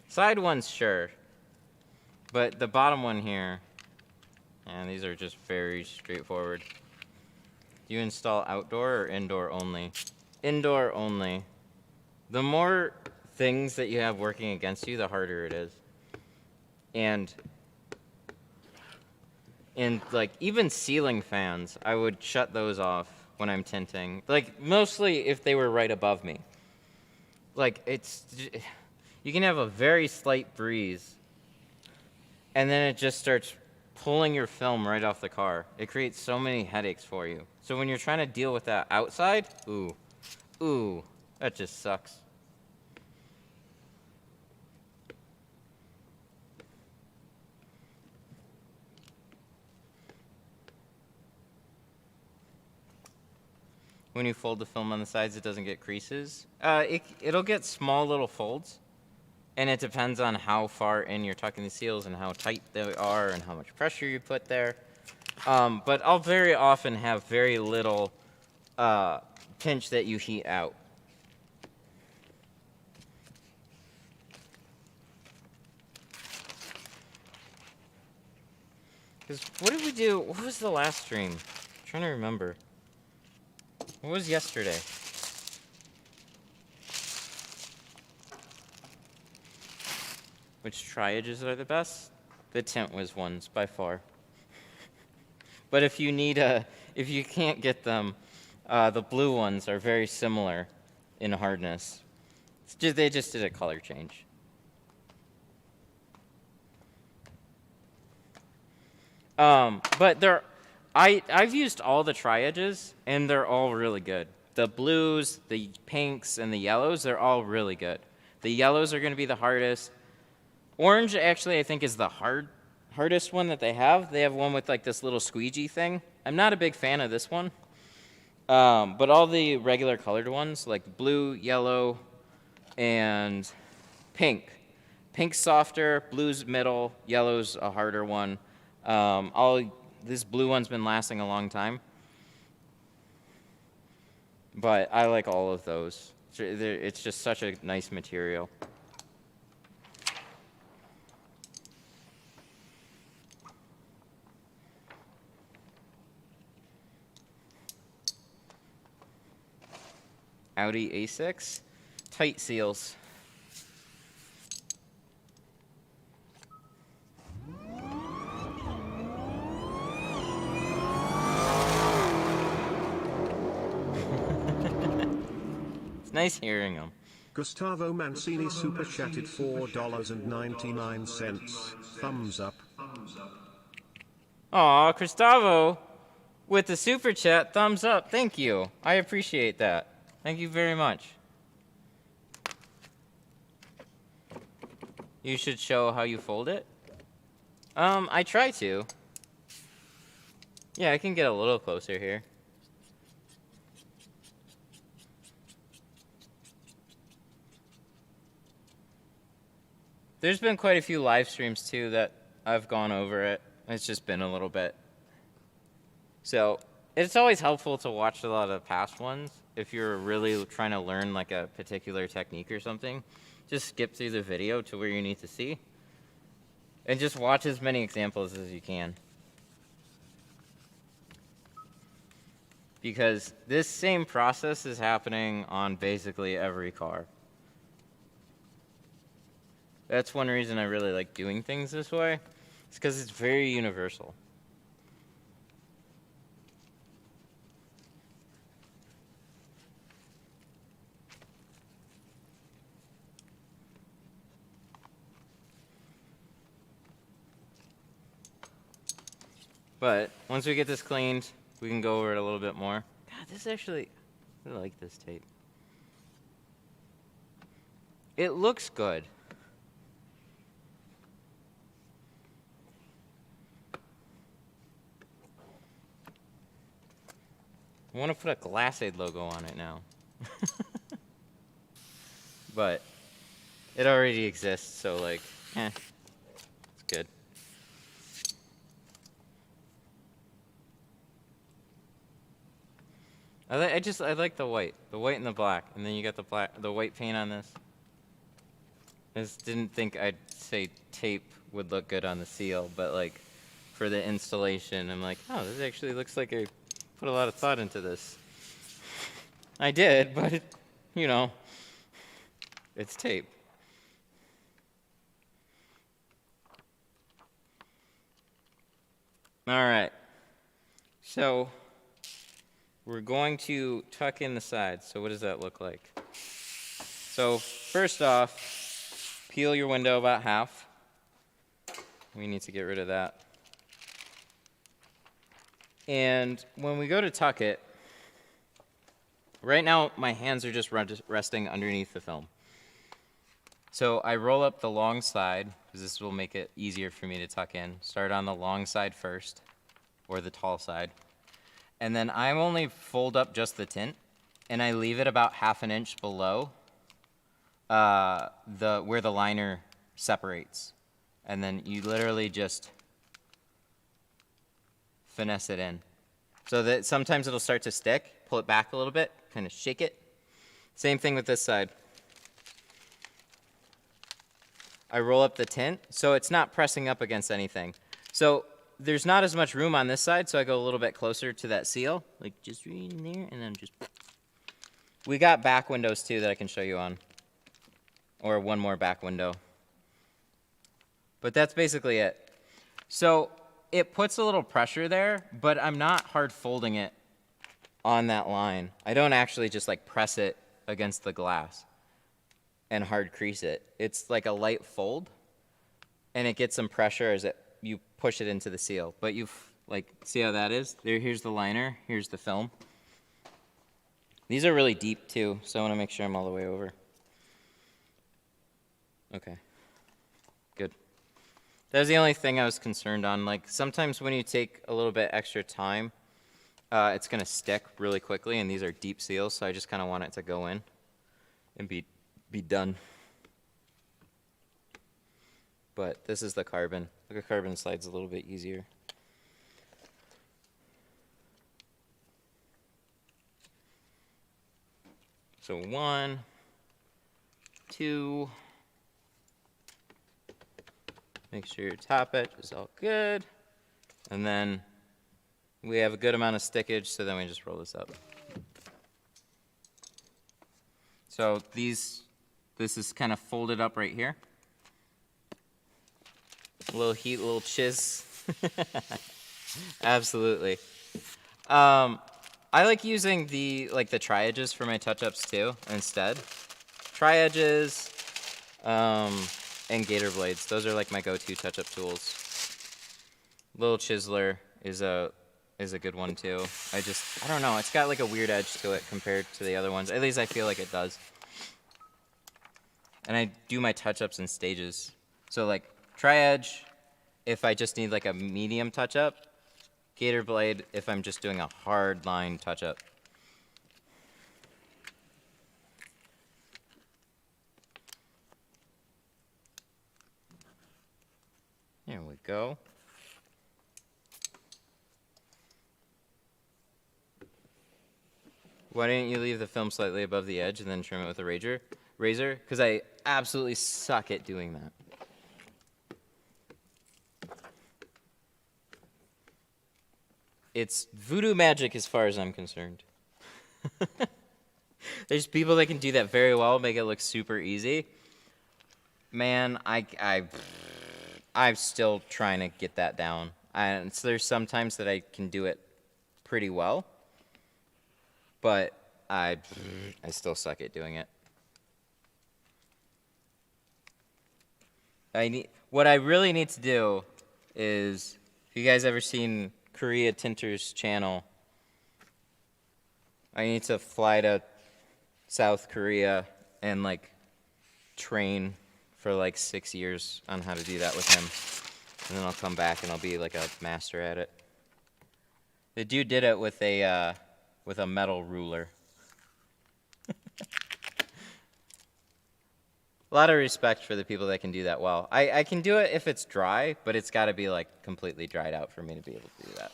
Side ones, sure. But the bottom one here, and these are just very straightforward. Do you install outdoor or indoor only? Indoor only. The more things that you have working against you, the harder it is. And like even ceiling fans, I would shut those off when I'm tinting. Like mostly if they were right above me. Like you can have a very slight breeze and then it just starts pulling your film right off the car. It creates so many headaches for you. So when you're trying to deal with that outside, ooh, that just sucks. When you fold the film on the sides, it doesn't get creases. It'll get small little folds, and it depends on how far in you're tucking the seals and how tight they are and how much pressure you put there. But I'll very often have very little pinch that you heat out. Because what did we do? What was the last stream? I'm trying to remember. What was yesterday? Which triages are the best? The Tint Wiz ones, by far. But if you can't get them, the blue ones are very similar in hardness. They just did a color change. But I've used all the triages, and they're all really good. The blues, the pinks, and the yellows, they're all really good. The yellows are going to be the hardest. Orange, actually, I think, is the hardest one that they have. They have one with, like, this little squeegee thing. I'm not a big fan of this one. But all the regular colored ones, like blue, yellow, and pink. Pink's softer, blue's middle, yellow's a harder one. This blue one's been lasting a long time. But I like all of those. It's just such a nice material. Audi A6, tight seals. It's nice hearing them. Gustavo Mancini super chatted $4.99. Thumbs up. Aw, Gustavo, with the super chat, thumbs up. Thank you. I appreciate that. Thank you very much. You should show how you fold it. I try to. Yeah, I can get a little closer here. There's been quite a few live streams too that I've gone over it. It's just been a little bit. So it's always helpful to watch a lot of past ones if you're really trying to learn like a particular technique or something. Just skip through the video to where you need to see. And just watch as many examples as you can. Because this same process is happening on basically every car. That's one reason I really like doing things this way. It's because it's very universal. But once we get this cleaned, we can go over it a little bit more. God, this actually, I like this tape. It looks good. I want to put a Glassade logo on it now. But it already exists, so like, it's good. I like the white and the black, and then you got the white paint on this. I just didn't think I'd say tape would look good on the seal, but like for the installation, I'm like, oh, this actually looks like I put a lot of thought into this. I did, but you know, it's tape. All right. So we're going to tuck in the sides. So what does that look like? So first off, peel your window about half. We need to get rid of that. And when we go to tuck it, right now my hands are just resting underneath the film. So I roll up the long side, because this will make it easier for me to tuck in. Start on the long side first, or the tall side. And then I only fold up just the tint, and I leave it about 1/2 inch below where the liner separates. And then you literally just finesse it in. So that sometimes it'll start to stick, pull it back a little bit, kind of shake it. Same thing with this side. I roll up the tint, so it's not pressing up against anything. So there's not as much room on this side, so I go a little bit closer to that seal, like just right in there, and then just... We got back windows too that I can show you on, or one more back window. But that's basically it. So it puts a little pressure there, but I'm not hard folding it on that line. I don't actually just like press it against the glass and hard crease it. It's like a light fold, and it gets some pressure as you push it into the seal. But see how that is? Here's the liner, here's the film. These are really deep too, so I want to make sure I'm all the way over. Okay, good. That was the only thing I was concerned on. Like sometimes when you take a little bit extra time, it's gonna stick really quickly, and these are deep seals, so I just kind of want it to go in and be done. But this is the carbon. The carbon slides a little bit easier. So 1, 2. Make sure your top edge is all good. And then we have a good amount of stickage, so then we just roll this up. So this is kind of folded up right here. A little heat, a little chiz. Absolutely. I like using the tri-edges for my touch-ups too instead. Tri-edges and gator blades. Those are like my go-to touch-up tools. Little chiseler is a good one too. I don't know, it's got like a weird edge to it compared to the other ones. At least I feel like it does. And I do my touch-ups in stages. So like tri-edge if I just need like a medium touch-up. Gator blade if I'm just doing a hard line touch-up. There we go. Why didn't you leave the film slightly above the edge and then trim it with a razor? Because I absolutely suck at doing that. It's voodoo magic as far as I'm concerned. There's people that can do that very well, make it look super easy. Man, I'm still trying to get that down. And so there's some times that I can do it pretty well, but I still suck at doing it. What I really need to do is, have you guys ever seen Korea Tinters channel? I need to fly to South Korea and like train for like 6 years on how to do that with him. And then I'll come back and I'll be like a master at it. The dude did it with a metal ruler. A lot of respect for the people that can do that well. I can do it if it's dry, but it's got to be like completely dried out for me to be able to do that.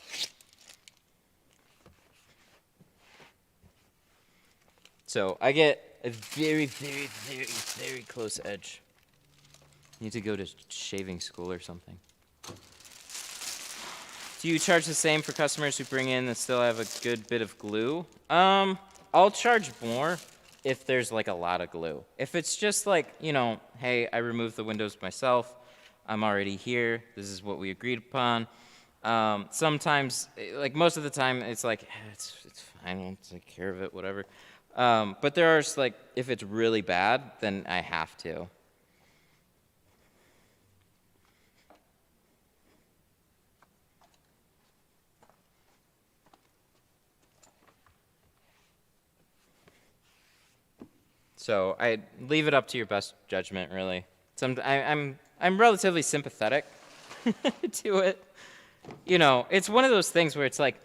So I get a very, very, very, very close edge. Need to go to shaving school or something. Do you charge the same for customers who bring in and still have a good bit of glue? I'll charge more if there's like a lot of glue. If it's just like, you know, hey, I removed the windows myself. I'm already here. This is what we agreed upon. Sometimes, like most of the time, it's like, it's fine, I'll take care of it, whatever. But there are, like, if it's really bad, then I have to. So I leave it up to your best judgment, really. I'm relatively sympathetic to it. You know, it's one of those things where it's like,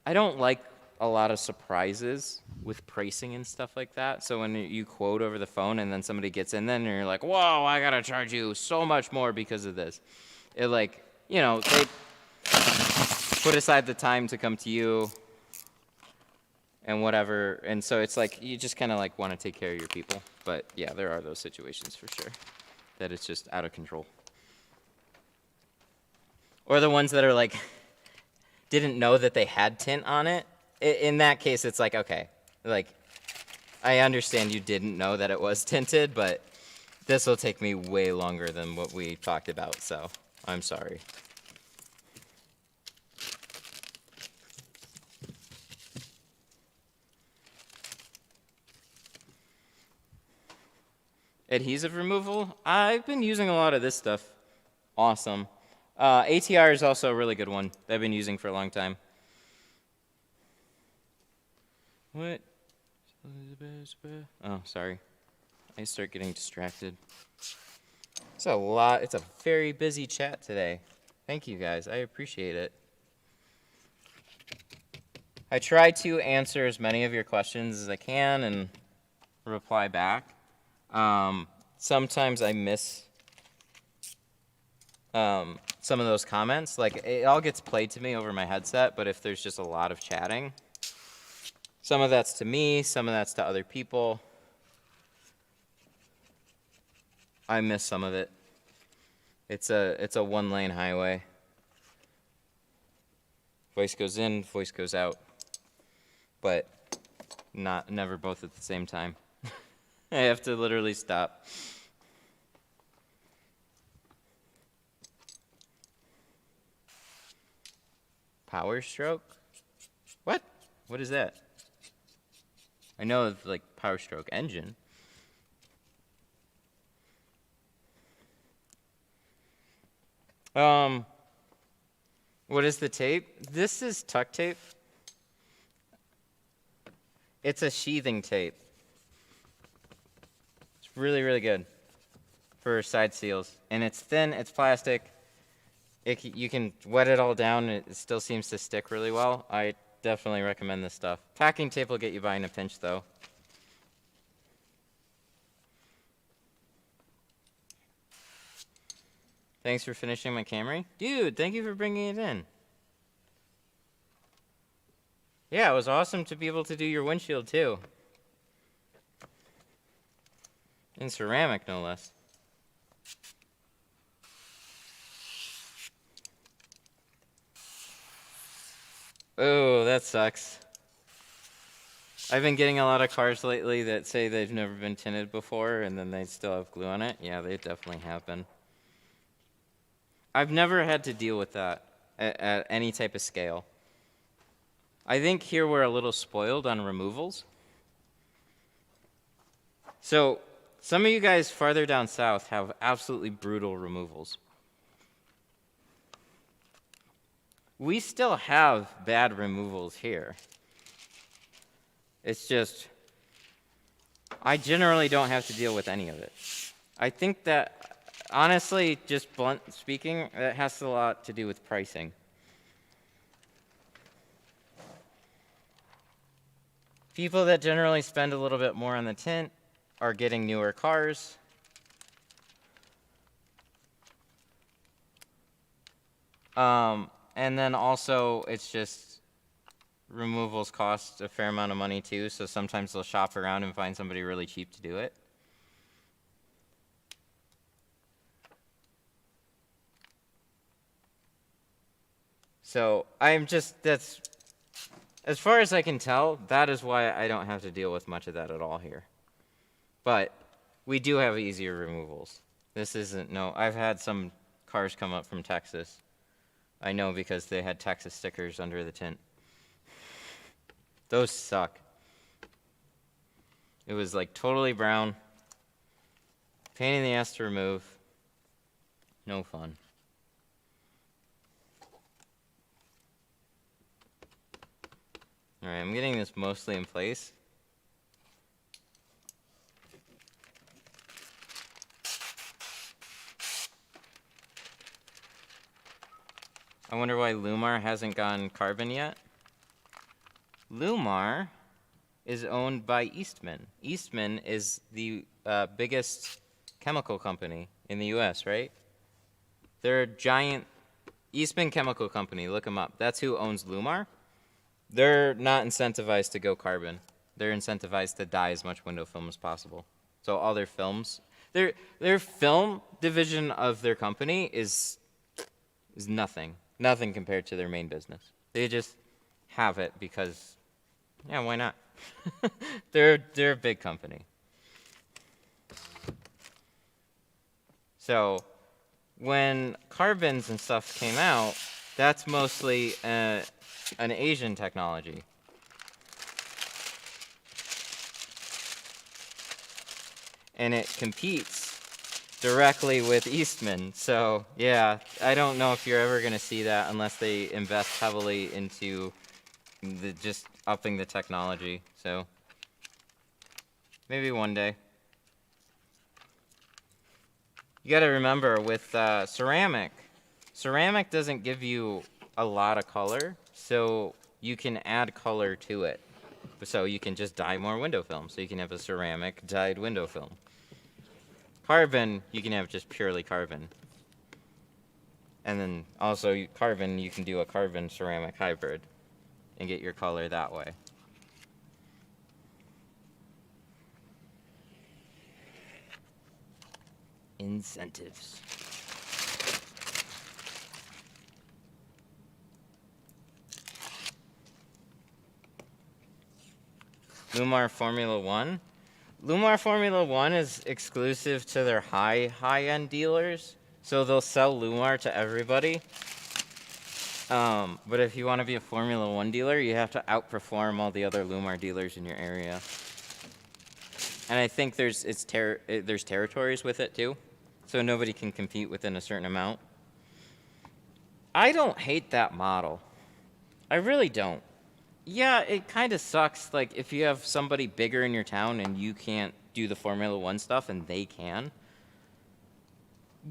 I don't like a lot of surprises with pricing and stuff like that. So when you quote over the phone and then somebody gets in there and you're like, whoa, I gotta charge you so much more because of this. It like, you know, they put aside the time to come to you and whatever. And so it's like, you just kind of like want to take care of your people. But yeah, there are those situations for sure that it's just out of control. Or the ones that are like, didn't know that they had tint on it. In that case, it's like, okay, like, I understand you didn't know that it was tinted, but this will take me way longer than what we talked about, so I'm sorry. Adhesive removal, I've been using a lot of this stuff. Awesome. ATR is also a really good one that I've been using for a long time. What? Oh, sorry. I start getting distracted. It's a lot. It's a very busy chat today. Thank you guys. I appreciate it. I try to answer as many of your questions as I can and reply back. Sometimes I miss some of those comments. Like, it all gets played to me over my headset, but if there's just a lot of chatting, some of that's to me, some of that's to other people. I miss some of it. It's a one-lane highway. Voice goes in, voice goes out. But never both at the same time. I have to literally stop. Power stroke? What? What is that? I know of like power stroke engine. What is the tape? This is tuck tape. It's a sheathing tape. It's really, really good for side seals. And it's thin, it's plastic. You can wet it all down, and it still seems to stick really well. I definitely recommend this stuff. Packing tape will get you by in a pinch, though. Thanks for finishing my Camry. Dude, thank you for bringing it in. Yeah, it was awesome to be able to do your windshield, too. In ceramic, no less. Oh, that sucks. I've been getting a lot of cars lately that say they've never been tinted before, and then they still have glue on it. Yeah, they definitely have been. I've never had to deal with that at any type of scale. I think here we're a little spoiled on removals. So some of you guys farther down south have absolutely brutal removals. We still have bad removals here. It's just, I generally don't have to deal with any of it. I think that, honestly, just blunt speaking, that has a lot to do with pricing. People that generally spend a little bit more on the tint are getting newer cars. And then also, it's just removals cost a fair amount of money too, so sometimes they'll shop around and find somebody really cheap to do it. So that's, as far as I can tell, that is why I don't have to deal with much of that at all here. But we do have easier removals. This isn't, no, I've had some cars come up from Texas. I know because they had Texas stickers under the tint. Those suck. It was like totally brown. Pain in the ass to remove. No fun. Alright, I'm getting this mostly in place. I wonder why Lumar hasn't gone carbon yet. Lumar is owned by Eastman. Eastman is the biggest chemical company in the US, right? They're a giant Eastman Chemical Company. Look them up. That's who owns Lumar. They're not incentivized to go carbon. They're incentivized to dye as much window film as possible. So all their films, their film division of their company is nothing. Nothing compared to their main business. They just have it because, yeah, why not? They're a big company. So when carbons and stuff came out, that's mostly an Asian technology. And it competes directly with Eastman. So yeah, I don't know if you're ever going to see that unless they invest heavily into just upping the technology. So maybe one day. You got to remember with ceramic doesn't give you a lot of color, so you can add color to it. So you can just dye more window film. So you can have a ceramic dyed window film. Carbon, you can have just purely carbon. And then also carbon, you can do a carbon ceramic hybrid and get your color that way. Incentives. Lumar Formula One. Lumar Formula One is exclusive to their high-end dealers, so they'll sell Lumar to everybody. But if you want to be a Formula One dealer, you have to outperform all the other Lumar dealers in your area. And I think there's territories with it too, so nobody can compete within a certain amount. I don't hate that model. I really don't. Yeah, it kind of sucks, like, if you have somebody bigger in your town and you can't do the Formula One stuff and they can.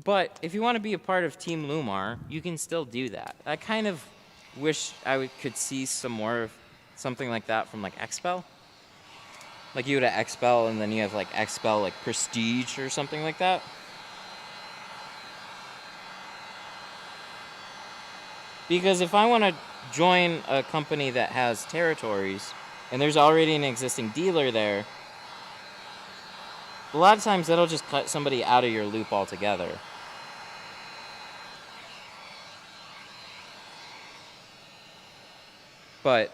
But if you want to be a part of Team Lumar, you can still do that. I kind of wish could see some more of something like that from, like, Expel. Like, you would have Expel and then you have, like, Expel, like, Prestige or something like that. Because if I want to join a company that has territories and there's already an existing dealer there, a lot of times that'll just cut somebody out of your loop altogether. But,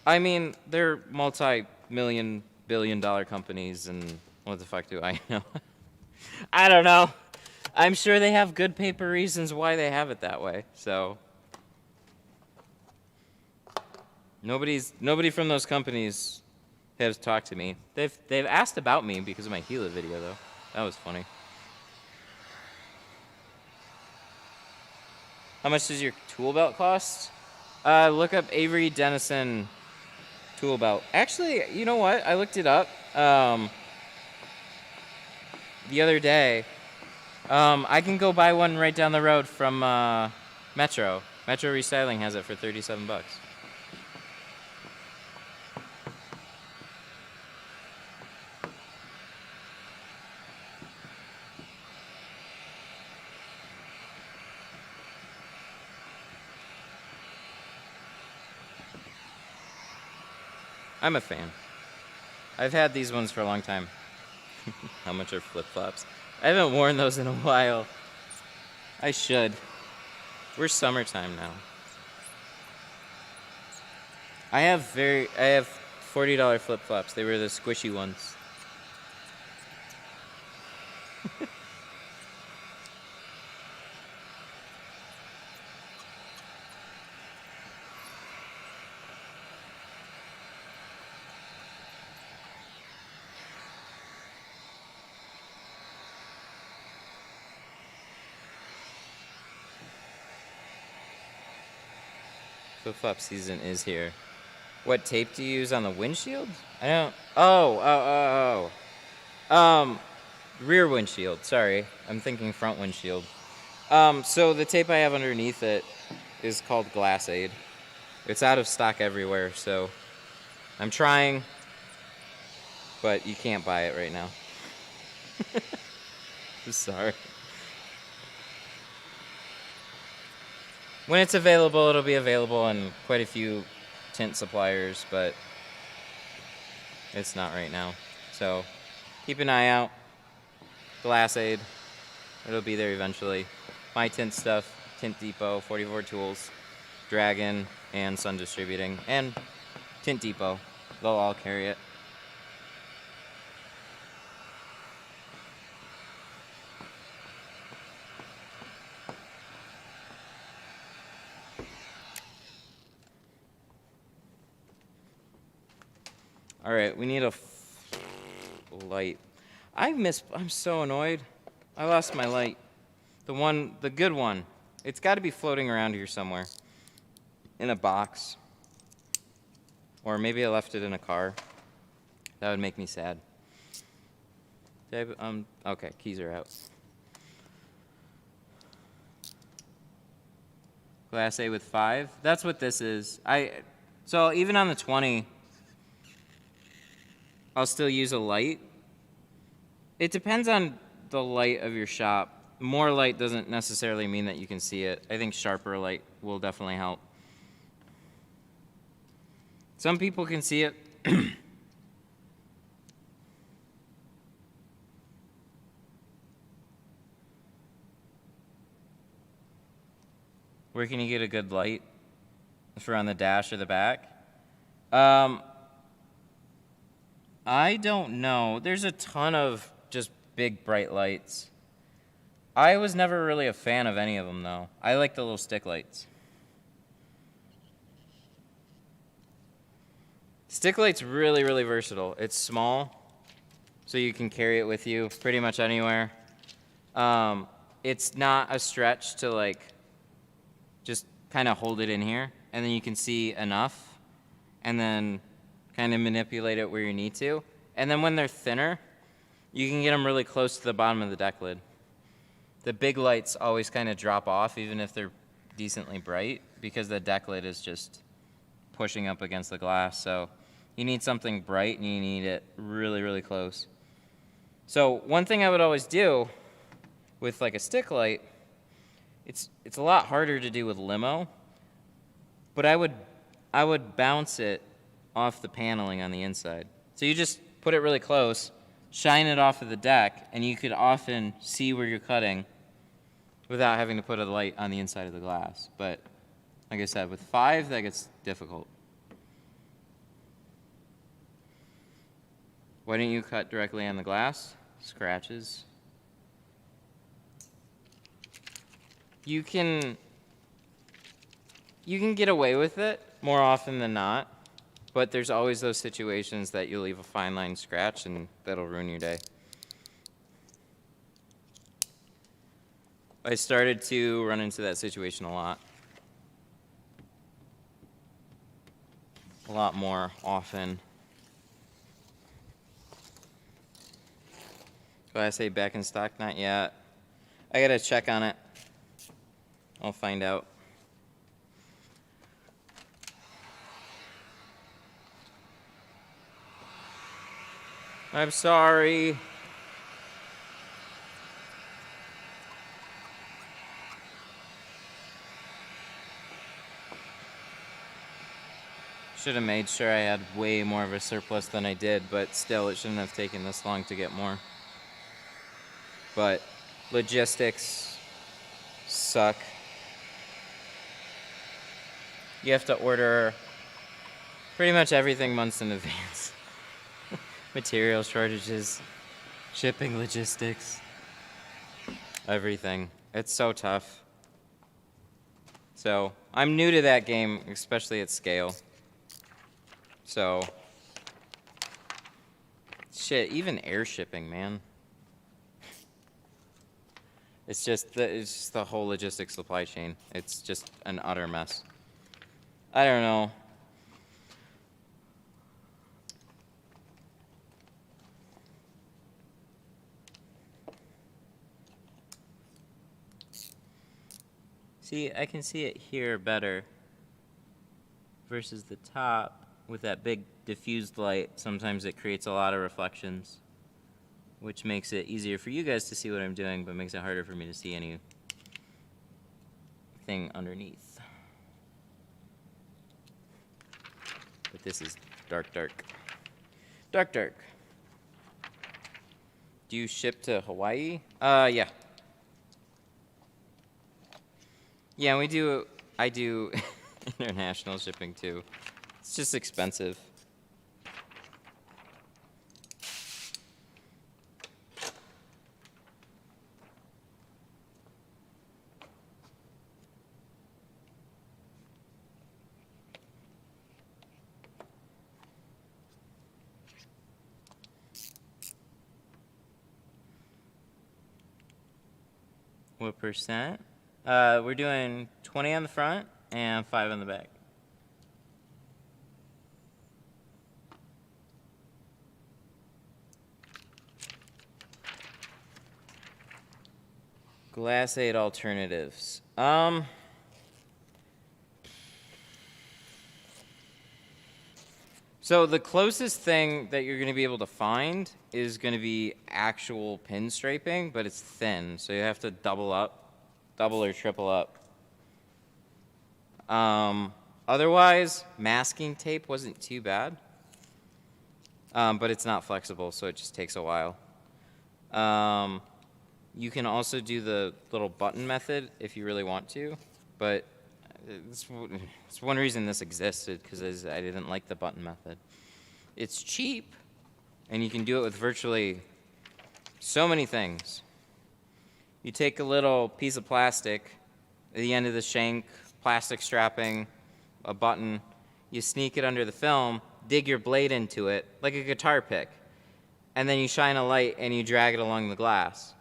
I mean, they're multi-million, billion-dollar companies, and what the fuck do I know? I don't know. I'm sure they have good paper reasons why they have it that way, so. Nobody from those companies has talked to me. They've asked about me because of my Gila video, though. That was funny. How much does your tool belt cost? Look up Avery Dennison tool belt. Actually, you know what? I looked it up the other day. I can go buy one right down the road from Metro. Metro Restyling has it for $37. I'm a fan. I've had these ones for a long time. How much are flip-flops? I haven't worn those in a while. I should. We're summertime now. I have $40 flip-flops. They were the squishy ones. Flip-flop season is here. What tape do you use on the windshield? I don't. Rear windshield. Sorry, I'm thinking front windshield. So the tape I have underneath it is called Glass Aid. It's out of stock everywhere, so I'm trying, but you can't buy it right now. Sorry. When it's available, it'll be available in quite a few tint suppliers, but it's not right now. So keep an eye out. Glass Aid, it'll be there eventually. My tint stuff, Tint Depot, 44 Tools, Dragon, and Sun Distributing, and Tint Depot. They'll all carry it. All right, we need a light. I'm so annoyed. I lost my light. The good one. It's got to be floating around here somewhere. In a box. Or maybe I left it in a car. That would make me sad. Okay, keys are out. Glass A with 5. That's what this is. So even on the 20, I'll still use a light. It depends on the light of your shop. More light doesn't necessarily mean that you can see it. I think sharper light will definitely help. Some people can see it. Where can you get a good light? For on the dash or the back? I don't know. There's a ton of just big bright lights. I was never really a fan of any of them though. I like the little stick lights. Stick light's really, really versatile. It's small, so you can carry it with you pretty much anywhere. It's not a stretch to like just kind of hold it in here, and then you can see enough, and then kind of manipulate it where you need to. And then when they're thinner, you can get them really close to the bottom of the deck lid. The big lights always kind of drop off, even if they're decently bright, because the deck lid is just pushing up against the glass. So you need something bright, and you need it really, really close. So one thing I would always do with like a stick light, it's a lot harder to do with limo, but I would bounce it off the paneling on the inside. So you just put it really close, shine it off of the deck, and you could often see where you're cutting without having to put a light on the inside of the glass. But like I said, with 5, that gets difficult. Why don't you cut directly on the glass? Scratches. You can get away with it more often than not, but there's always those situations that you'll leave a fine line scratch and that'll ruin your day. I started to run into that situation a lot more often. Class A back in stock? Not yet. I gotta check on it. I'll find out. I'm sorry. Should have made sure I had way more of a surplus than I did, but still, it shouldn't have taken this long to get more. But logistics suck. You have to order Pretty much everything months in advance. Material shortages, shipping logistics, everything. It's so tough. So, I'm new to that game, especially at scale. So, shit, even air shipping, man. It's just the whole logistics supply chain. It's just an utter mess. I don't know. See, I can see it here better versus the top with that big diffused light. Sometimes it creates a lot of reflections, which makes it easier for you guys to see what I'm doing, but makes it harder for me to see anything underneath. But this is dark, dark. Dark, dark. Do you ship to Hawaii? Yeah. Yeah, I do international shipping too. It's just expensive. What percent? We're doing 20 on the front and 5 on the back. Glass 8 alternatives. So the closest thing that you're going to be able to find is going to be actual pin striping, but it's thin, so you have to double or triple up. Otherwise, masking tape wasn't too bad, but it's not flexible, so it just takes a while. You can also do the little button method if you really want to, but it's one reason this existed, because I didn't like the button method. It's cheap, and you can do it with virtually so many things. You take a little piece of plastic at the end of the shank, plastic strapping, a button, you sneak it under the film, dig your blade into it, like a guitar pick, and then you shine a light and you drag it along the glass.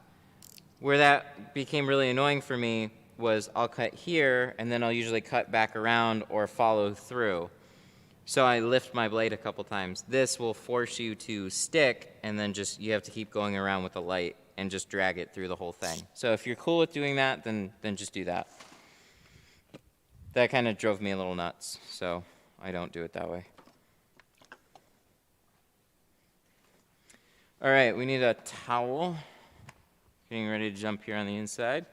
Where that became really annoying for me was I'll cut here, and then I'll usually cut back around or follow through. So I lift my blade a couple times. This will force you to stick, and then you have to keep going around with the light and just drag it through the whole thing. So if you're cool with doing that, then just do that. That kind of drove me a little nuts, so I don't do it that way. All right, we need a towel. Getting ready to jump here on the inside.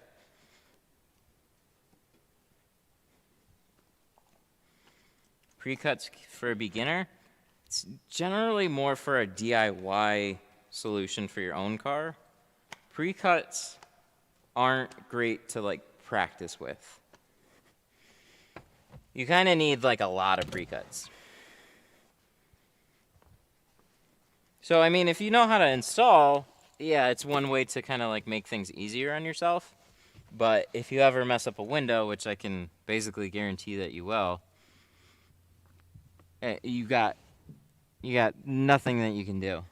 Pre-cuts for a beginner. It's generally more for a DIY solution for your own car. Pre-cuts aren't great to practice with. You kind of need a lot of pre-cuts. So I mean, if you know how to install, yeah, it's one way to kind of make things easier on yourself. But if you ever mess up a window, which I can basically guarantee that you will, you got nothing that you can do.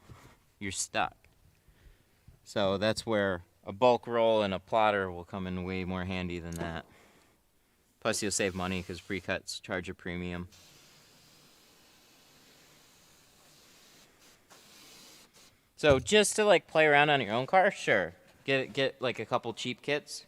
You're stuck. So that's where a bulk roll and a plotter will come in way more handy than that. Plus you'll save money because pre-cuts charge a premium. So just to play around on your own car, sure. Get a couple cheap kits.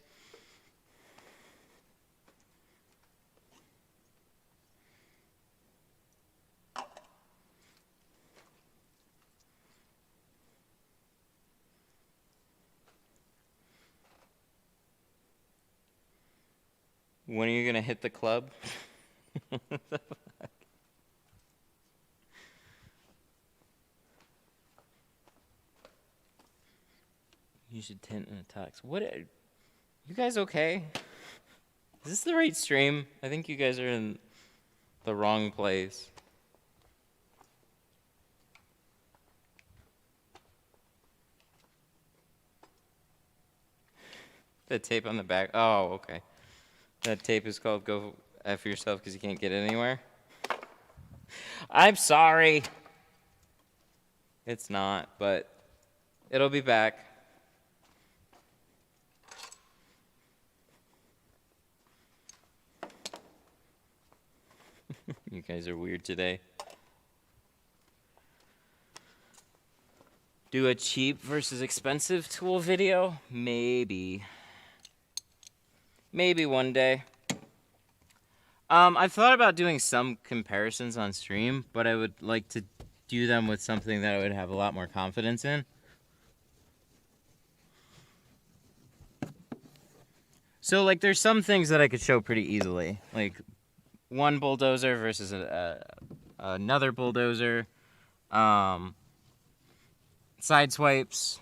When are you gonna hit the club? You should tint in a tux. You guys okay? Is this the right stream? I think you guys are in the wrong place. The tape on the back. Oh, okay. That tape is called Go F Yourself because you can't get it anywhere. I'm sorry. It's not, but it'll be back. You guys are weird today. Do a cheap versus expensive tool video? Maybe. Maybe one day. I've thought about doing some comparisons on stream, but I would like to do them with something that I would have a lot more confidence in. So, like, there's some things that I could show pretty easily. Like, one bulldozer versus another bulldozer. Side swipes.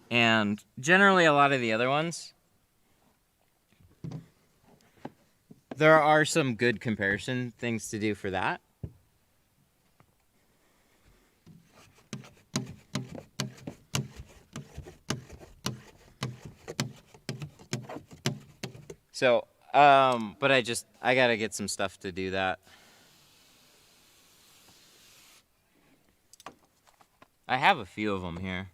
And generally a lot of the other ones. There are some good comparison things to do for that. So, but I gotta get some stuff to do that. I have a few of them here.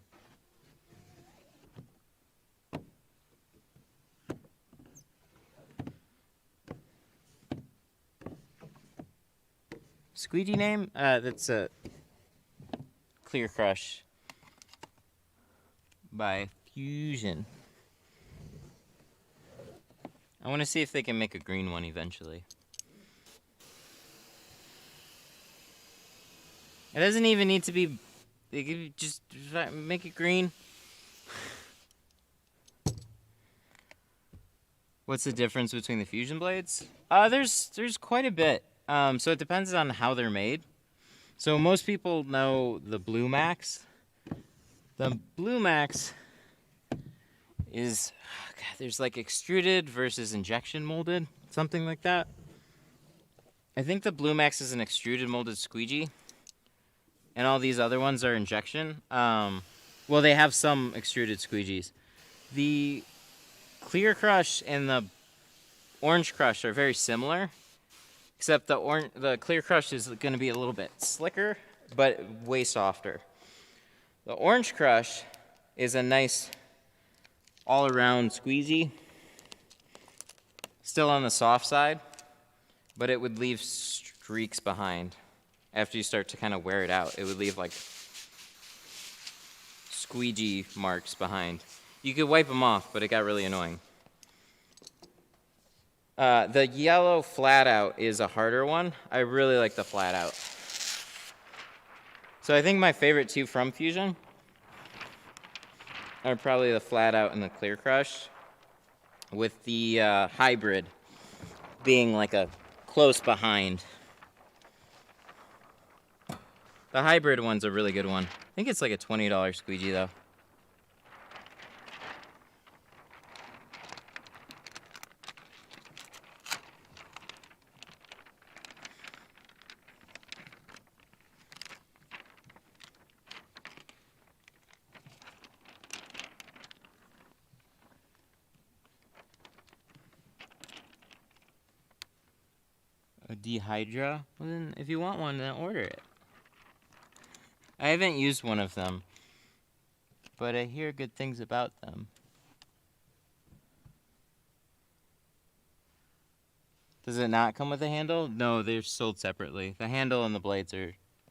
Squeegee name? That's a Clear Crush by Fusion. I want to see if they can make a green one eventually. It doesn't even need to be. They could just make it green. What's the difference between the Fusion blades? There's quite a bit. So it depends on how they're made. So most people know the Blue Max. The Blue Max is, God, there's like extruded versus injection molded, something like that. I think the Blue Max is an extruded molded squeegee, and all these other ones are injection. Well, they have some extruded squeegees. The Clear Crush and the Orange Crush are very similar, except the Clear Crush is going to be a little bit slicker, but way softer. The Orange Crush is a nice all-around squeegee, still on the soft side, but it would leave streaks behind. After you start to kind of wear it out, it would leave like squeegee marks behind. You could wipe them off, but it got really annoying. The yellow flat out is a harder one. I really like the flat out. So I think my favorite two from Fusion are probably the flat out and the Clear Crush, with the hybrid being like a close behind. The hybrid one's a really good one. I think it's like a $20 squeegee though. A Dehydra? Well then, if you want one, then order it. I haven't used one of them, but I hear good things about them. Does it not come with a handle? No, they're sold separately. The handle and the blades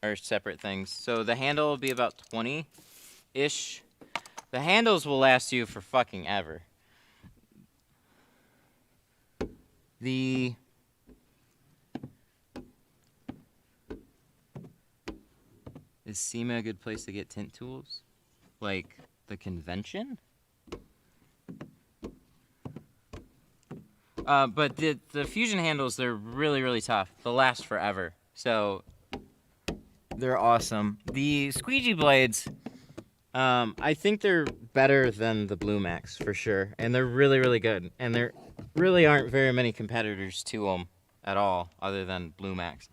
are separate things. So the handle will be about 20-ish. The handles will last you for fucking ever. Is SEMA a good place to get tint tools? Like the convention? But the Fusion handles, they're really, really tough. They'll last forever. So they're awesome. The squeegee blades, I think they're better than the Blue Max for sure. And they're really, really good. And there really aren't very many competitors to them at all other than Blue Max.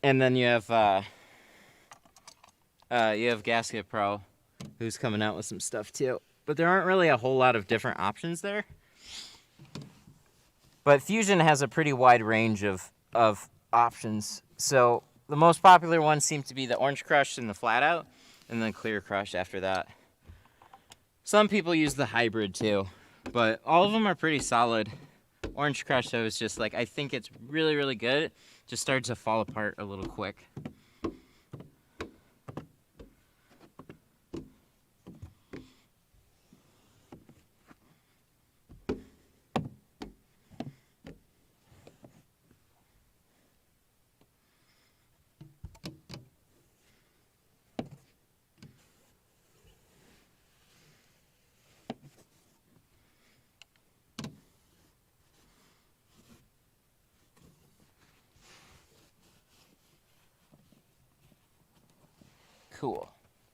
And then you have Gasket Pro, who's coming out with some stuff too. But there aren't really a whole lot of different options there. But Fusion has a pretty wide range of options. So the most popular ones seem to be the Orange Crush and the Flat Out, and then Clear Crush after that. Some people use the hybrid too, but all of them are pretty solid. Orange Crush, though, is just like, I think it's really, really good. It just starts to fall apart a little quick. Cool.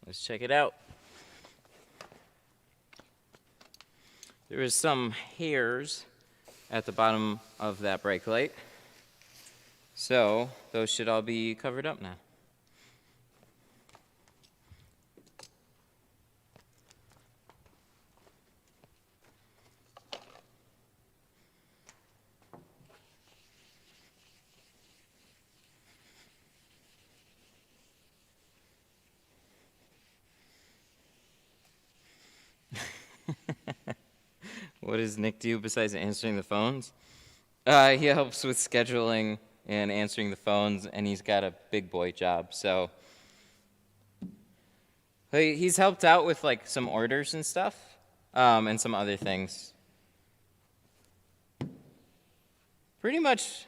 Let's check it out. There is some hairs at the bottom of that brake light. So those should all be covered up now. What does Nick do besides answering the phones? He helps with scheduling and answering the phones, and he's got a big boy job. So he's helped out with like some orders and stuff, and some other things. Pretty much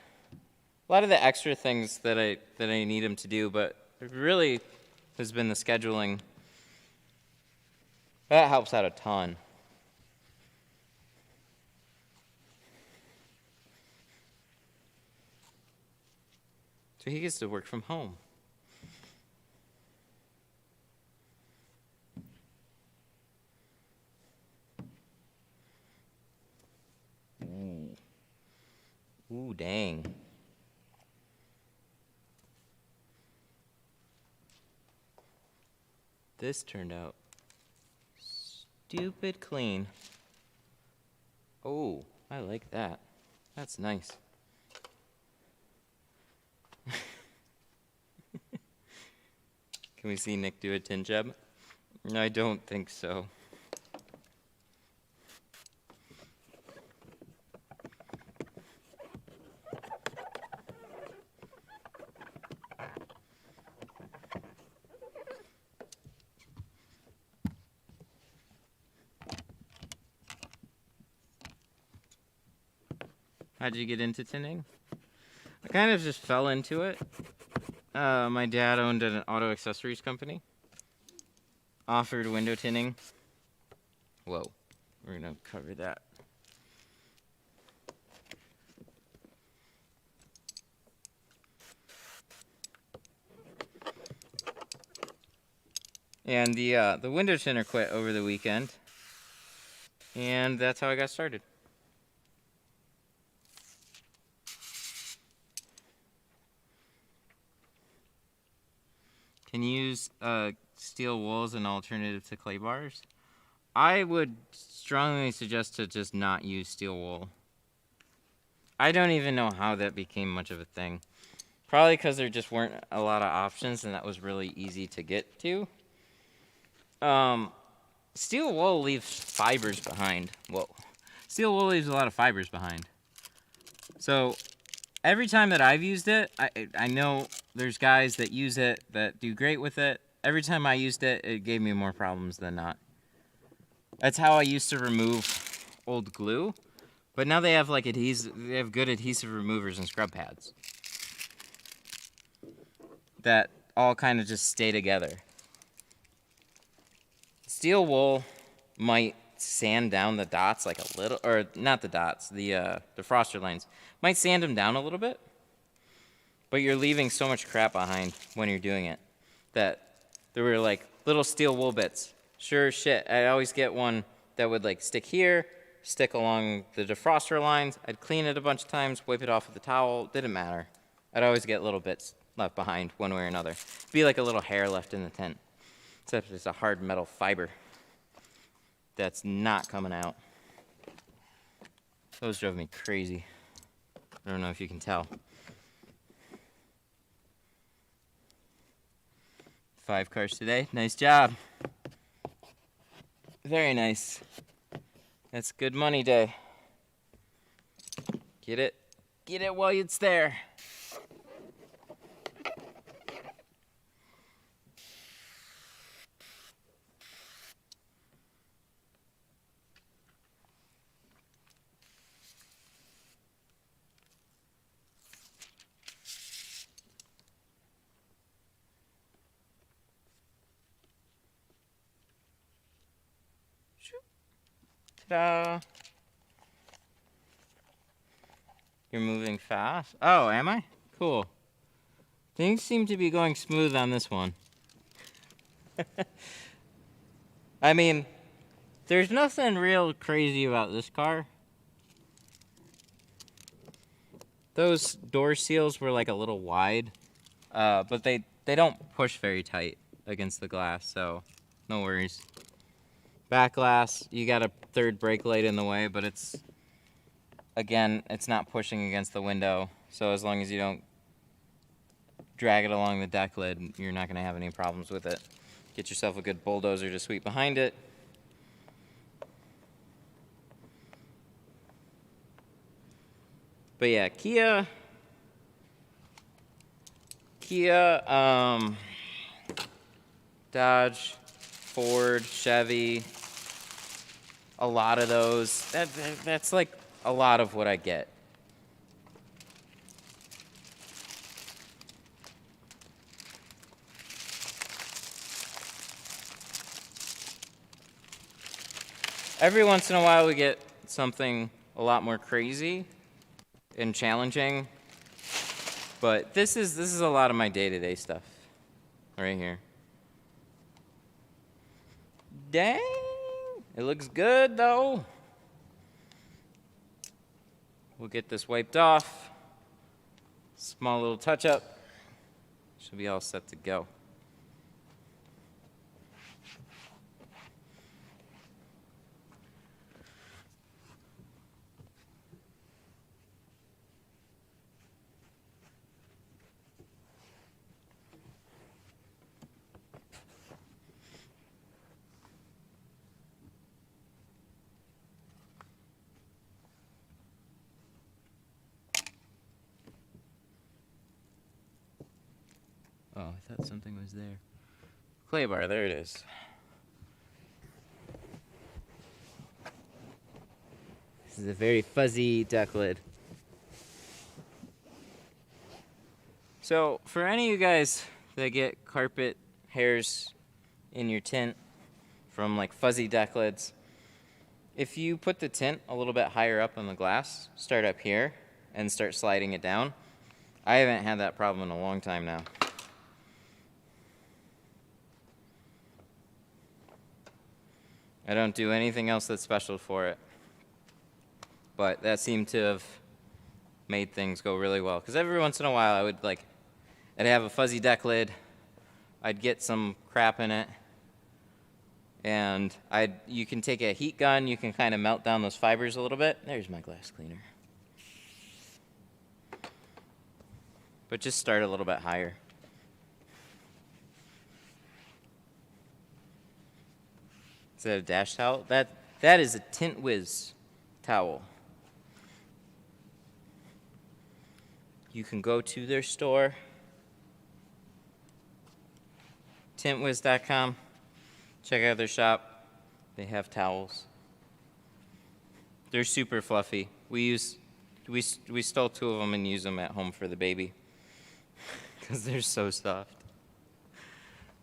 a lot of the extra things that I need him to do, but it really has been the scheduling. That helps out a ton. So he gets to work from home. Ooh, dang. This turned out stupid clean. Oh, I like that. That's nice. Can we see Nick do a tint job? No, I don't think so. How'd you get into tinting? I kind of just fell into it. My dad owned an auto accessories company. Offered window tinting. Whoa, we're gonna cover that. And the window tinter quit over the weekend, and that's how I got started. Can you use steel wool as an alternative to clay bars? I would strongly suggest to just not use steel wool. I don't even know how that became much of a thing. Probably because there just weren't a lot of options and that was really easy to get to. Steel wool leaves fibers behind. Whoa. Steel wool leaves a lot of fibers behind. So every time that I've used it, I know there's guys that use it that do great with it. Every time I used it, it gave me more problems than not. That's how I used to remove old glue, but now they have like they have good adhesive removers and scrub pads that all kind of just stay together. Steel wool might sand down the dots like a little, or not the dots, the defroster lines. Might sand them down a little bit, but you're leaving so much crap behind when you're doing it that there were like little steel wool bits. Sure as shit, I always get one that would like stick here, stick along the defroster lines. I'd clean it a bunch of times, wipe it off with a towel, didn't matter. I'd always get little bits left behind one way or another. It'd be like a little hair left in the tint. Except it's a hard metal fiber that's not coming out. Those drove me crazy. I don't know if you can tell. 5 cars today. Nice job. Very nice. That's good money day. Get it? Get it while it's there. Ta-da! You're moving fast? Oh, am I? Cool. Things seem to be going smooth on this one. I mean, there's nothing real crazy about this car. Those door seals were like a little wide, but they don't push very tight against the glass, so no worries. Back glass, you got a third brake light in the way, but it's not pushing against the window, so as long as you don't drag it along the deck lid, you're not going to have any problems with it. Get yourself a good bulldozer to sweep behind it. But yeah, Kia, Dodge, Ford, Chevy, a lot of those. That's like a lot of what I get. Every once in a while we get something a lot more crazy and challenging, but this is a lot of my day-to-day stuff right here. Dang, it looks good though. We'll get this wiped off. Small little touch-up. Should be all set to go. Oh, I thought something was there. Clay bar, there it is. This is a very fuzzy deck lid. So, for any of you guys that get carpet hairs in your tint from like fuzzy deck lids, if you put the tint a little bit higher up on the glass, start up here and start sliding it down, I haven't had that problem in a long time now. I don't do anything else that's special for it. But that seemed to have made things go really well. Because every once in a while I'd have a fuzzy deck lid, I'd get some crap in it, and you can take a heat gun, you can kind of melt down those fibers a little bit. There's my glass cleaner. But just start a little bit higher. Is that a dash towel? That is a Tint Wiz towel. You can go to their store, tintwiz.com, check out their shop. They have towels. They're super fluffy. We stole 2 of them and use them at home for the baby because they're so soft.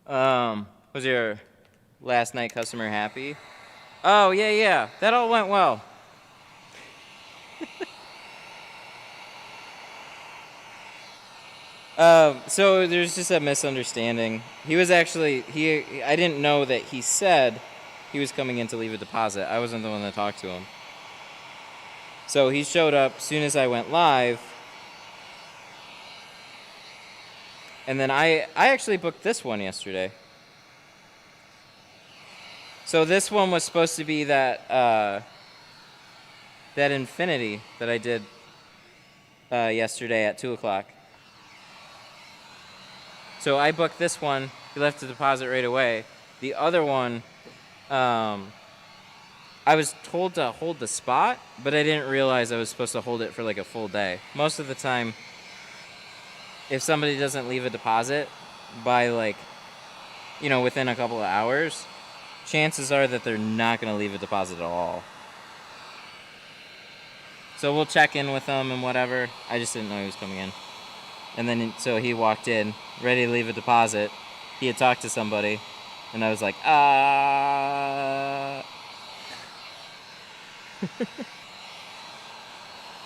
Was your last night customer happy? Oh, yeah. That all went well. So there's just a misunderstanding. He was actually, I didn't know that he said he was coming in to leave a deposit. I wasn't the one that talked to him. So he showed up as soon as I went live. And then I actually booked this one yesterday. So this one was supposed to be that that Infinity that I did yesterday at 2 o'clock. So I booked this one. He left the deposit right away. The other one, I was told to hold the spot, but I didn't realize I was supposed to hold it for like a full day. Most of the time, if somebody doesn't leave a deposit by like, within a couple of hours, chances are that they're not going to leave a deposit at all. So we'll check in with them and whatever. I just didn't know he was coming in. And then, so he walked in, ready to leave a deposit. He had talked to somebody, and I was like,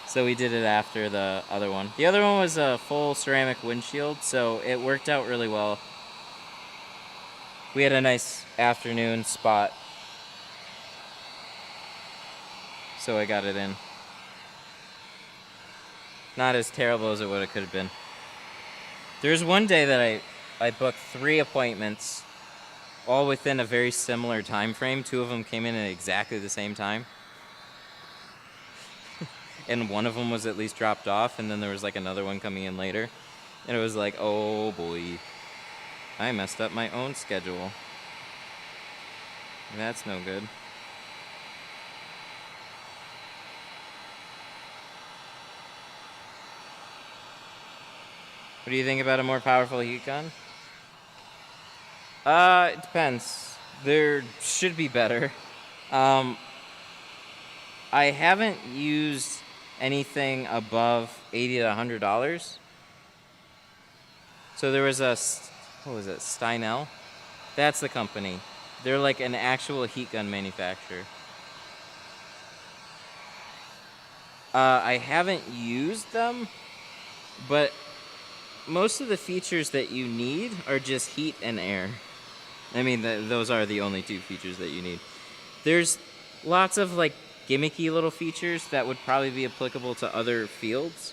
So we did it after the other one. The other one was a full ceramic windshield, so it worked out really well. We had a nice afternoon spot, so I got it in. Not as terrible as it would have could have been. There's one day that I booked 3 appointments, all within a very similar time frame. 2 of them came in at exactly the same time. And one of them was at least dropped off, and then there was like another one coming in later. And it was like, oh boy, I messed up my own schedule. That's no good. What do you think about a more powerful heat gun? It depends. There should be better. I haven't used anything above $80 to $100. So there was what was it, Steinel? That's the company. They're like an actual heat gun manufacturer. I haven't used them, but most of the features that you need are just heat and air. I mean, those are the only 2 features that you need. There's lots of like gimmicky little features that would probably be applicable to other fields.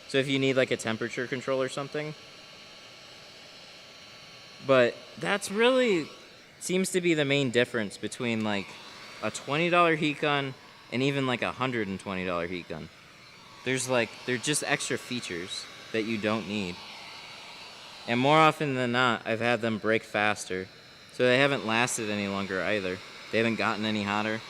So if you need like a temperature control or something. But that's really seems to be the main difference between like a $20 heat gun and even like a $120 heat gun. They're just extra features that you don't need. And more often than not, I've had them break faster. So they haven't lasted any longer either. They haven't gotten any hotter.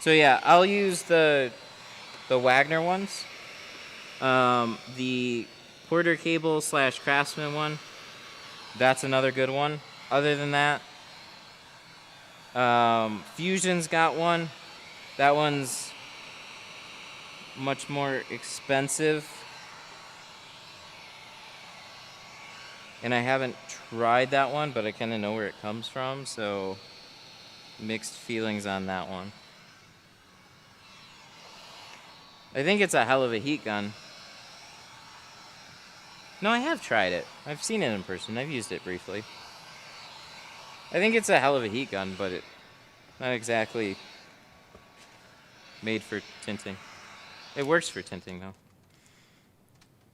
So yeah, I'll use the Wagner ones. The Porter Cable / Craftsman one. That's another good one. Other than that, Fusion's got one. That one's much more expensive. And I haven't tried that one, but I kind of know where it comes from, so mixed feelings on that one. I think it's a hell of a heat gun. No, I have tried it. I've seen it in person. I've used it briefly. I think it's a hell of a heat gun, but it's not exactly made for tinting. It works for tinting, though.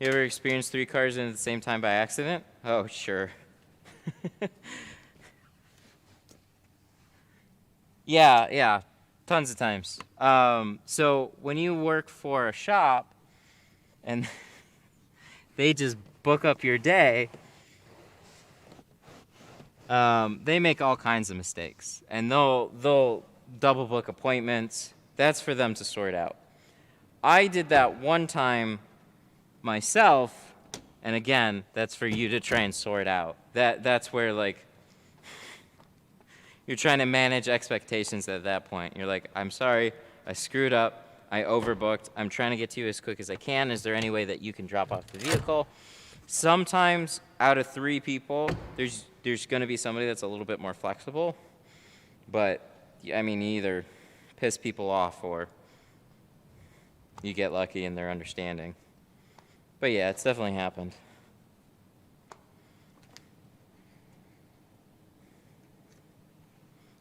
You ever experienced 3 cars in at the same time by accident? Oh, sure. Yeah, tons of times. So when you work for a shop and they just book up your day, they make all kinds of mistakes, and they'll double book appointments. That's for them to sort out. I did that one time myself, and again, that's for you to try and sort out. That's where like you're trying to manage expectations at that point. You're like, I'm sorry, I screwed up, I overbooked, I'm trying to get to you as quick as I can. Is there any way that you can drop off the vehicle? Sometimes out of 3 people, there's going to be somebody that's a little bit more flexible, but I mean, you either piss people off or you get lucky and they're understanding. But yeah, it's definitely happened.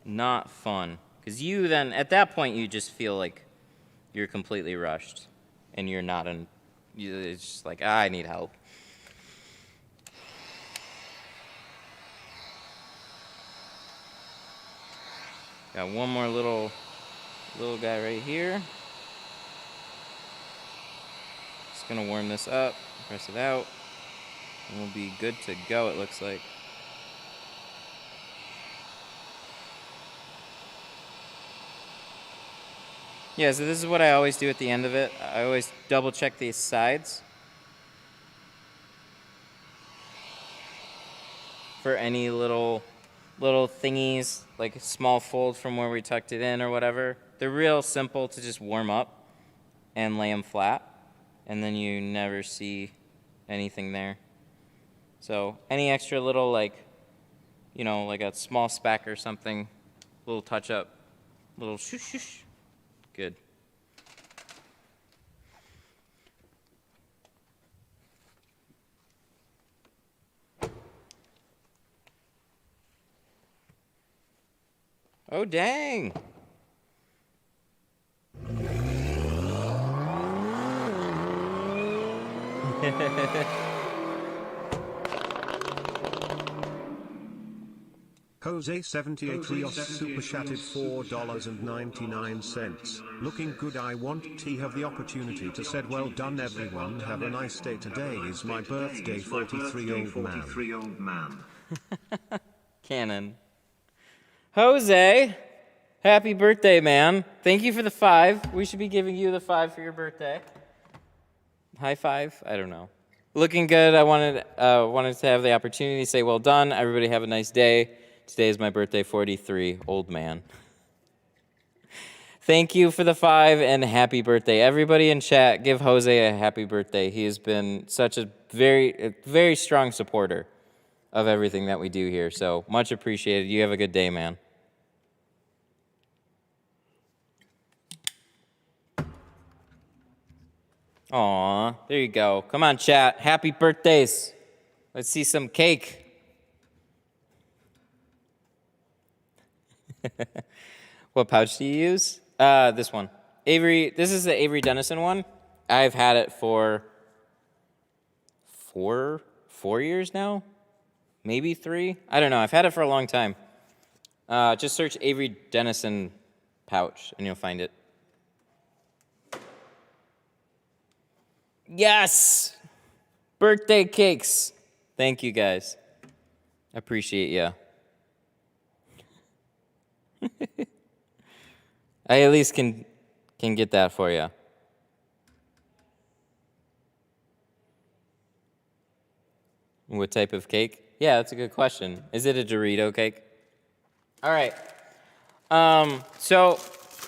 Not fun, because you then, at that point, you just feel like you're completely rushed. and you're not it's just like, I need help. Got one more little guy right here. Just gonna warm this up, press it out, and we'll be good to go, it looks like. Yeah, so this is what I always do at the end of it. I always double check these sides for any little thingies, like a small fold from where we tucked it in or whatever. They're real simple to just warm up and lay them flat, and then you never see anything there. So any extra little, like, you know, like a small speck or something, little touch up, little shush, good. Oh, dang. Jose78 Rios super chatted $4.99. Looking good. I want to have the opportunity to said well done everyone. Have a nice day. Today is my birthday, 43 old man. Cannon. Jose, happy birthday, man. Thank you for the 5. We should be giving you the 5 for your birthday. High five? I don't know. Looking good. I wanted to have the opportunity to say well done. Everybody have a nice day. Today is my birthday, 43, old man. Thank you for the 5 and happy birthday. Everybody in chat, give Jose a happy birthday. He has been such a very strong supporter of everything that we do here. So much appreciated. You have a good day, man. Aw, there you go. Come on, chat. Happy birthdays. Let's see some cake. What pouch do you use? This one. Avery, this is the Avery Dennison one. I've had it for four years now. Maybe 3. I don't know. I've had it for a long time. Just search Avery Dennison pouch, and you'll find it. Yes! Birthday cakes. Thank you, guys. I appreciate you. I at least can get that for you. What type of cake? Yeah, that's a good question. Is it a Dorito cake? All right. So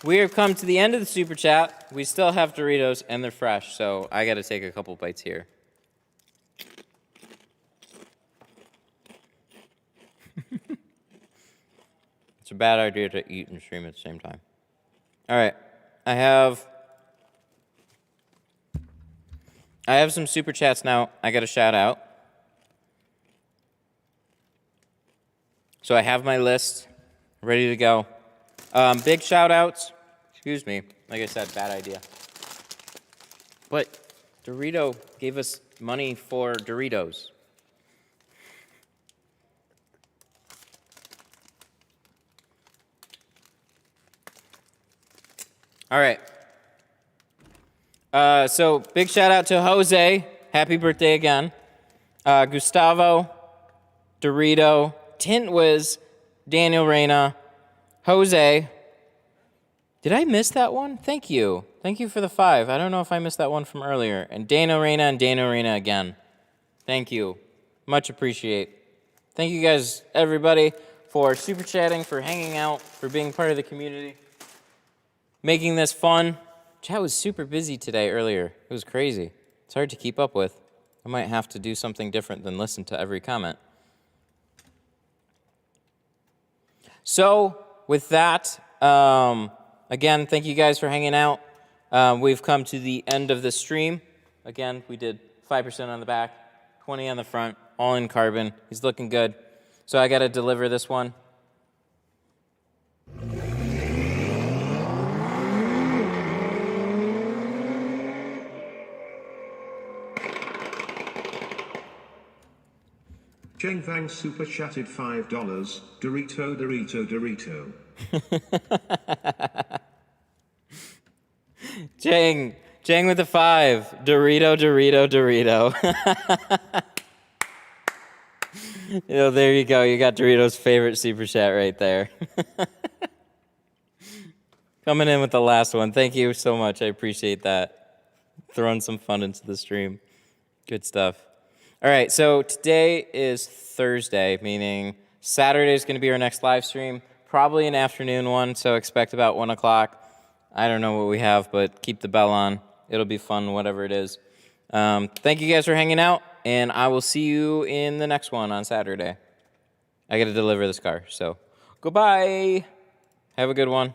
we have come to the end of the super chat. We still have Doritos, and they're fresh, so I got to take a couple bites here. It's a bad idea to eat and stream at the same time. All right. I have some super chats now I got to shout out. So I have my list ready to go. Big shout outs. Excuse me. Like I said, bad idea. But Dorito gave us money for Doritos. All right. So big shout out to Jose. Happy birthday again. Gustavo, Dorito, Tint Wiz, Daniel Reyna, Jose. Did I miss that one? Thank you. Thank you for the 5. I don't know if I missed that one from earlier. And Daniel Reyna and Daniel Reyna again. Thank you. Much appreciate. Thank you guys, everybody, for super chatting, for hanging out, for being part of the community, making this fun. Chat was super busy today earlier. It was crazy. It's hard to keep up with. I might have to do something different than listen to every comment. So, with that, again, thank you guys for hanging out. We've come to the end of the stream. Again, we did 5% on the back, 20 on the front, all in carbon. He's looking good. So I got to deliver this one. Cheng Vang super chatted $5. Dorito, Dorito, Dorito. Jang with the 5. Dorito, Dorito, Dorito. There you go. You got Dorito's favorite super chat right there. Coming in with the last one. Thank you so much. I appreciate that. Throwing some fun into the stream. Good stuff. All right, so today is Thursday, meaning Saturday is going to be our next live stream. Probably an afternoon one, so expect about 1 o'clock. I don't know what we have, but keep the bell on. It'll be fun, whatever it is. Thank you guys for hanging out, and I will see you in the next one on Saturday. I got to deliver this car, so goodbye. Have a good one.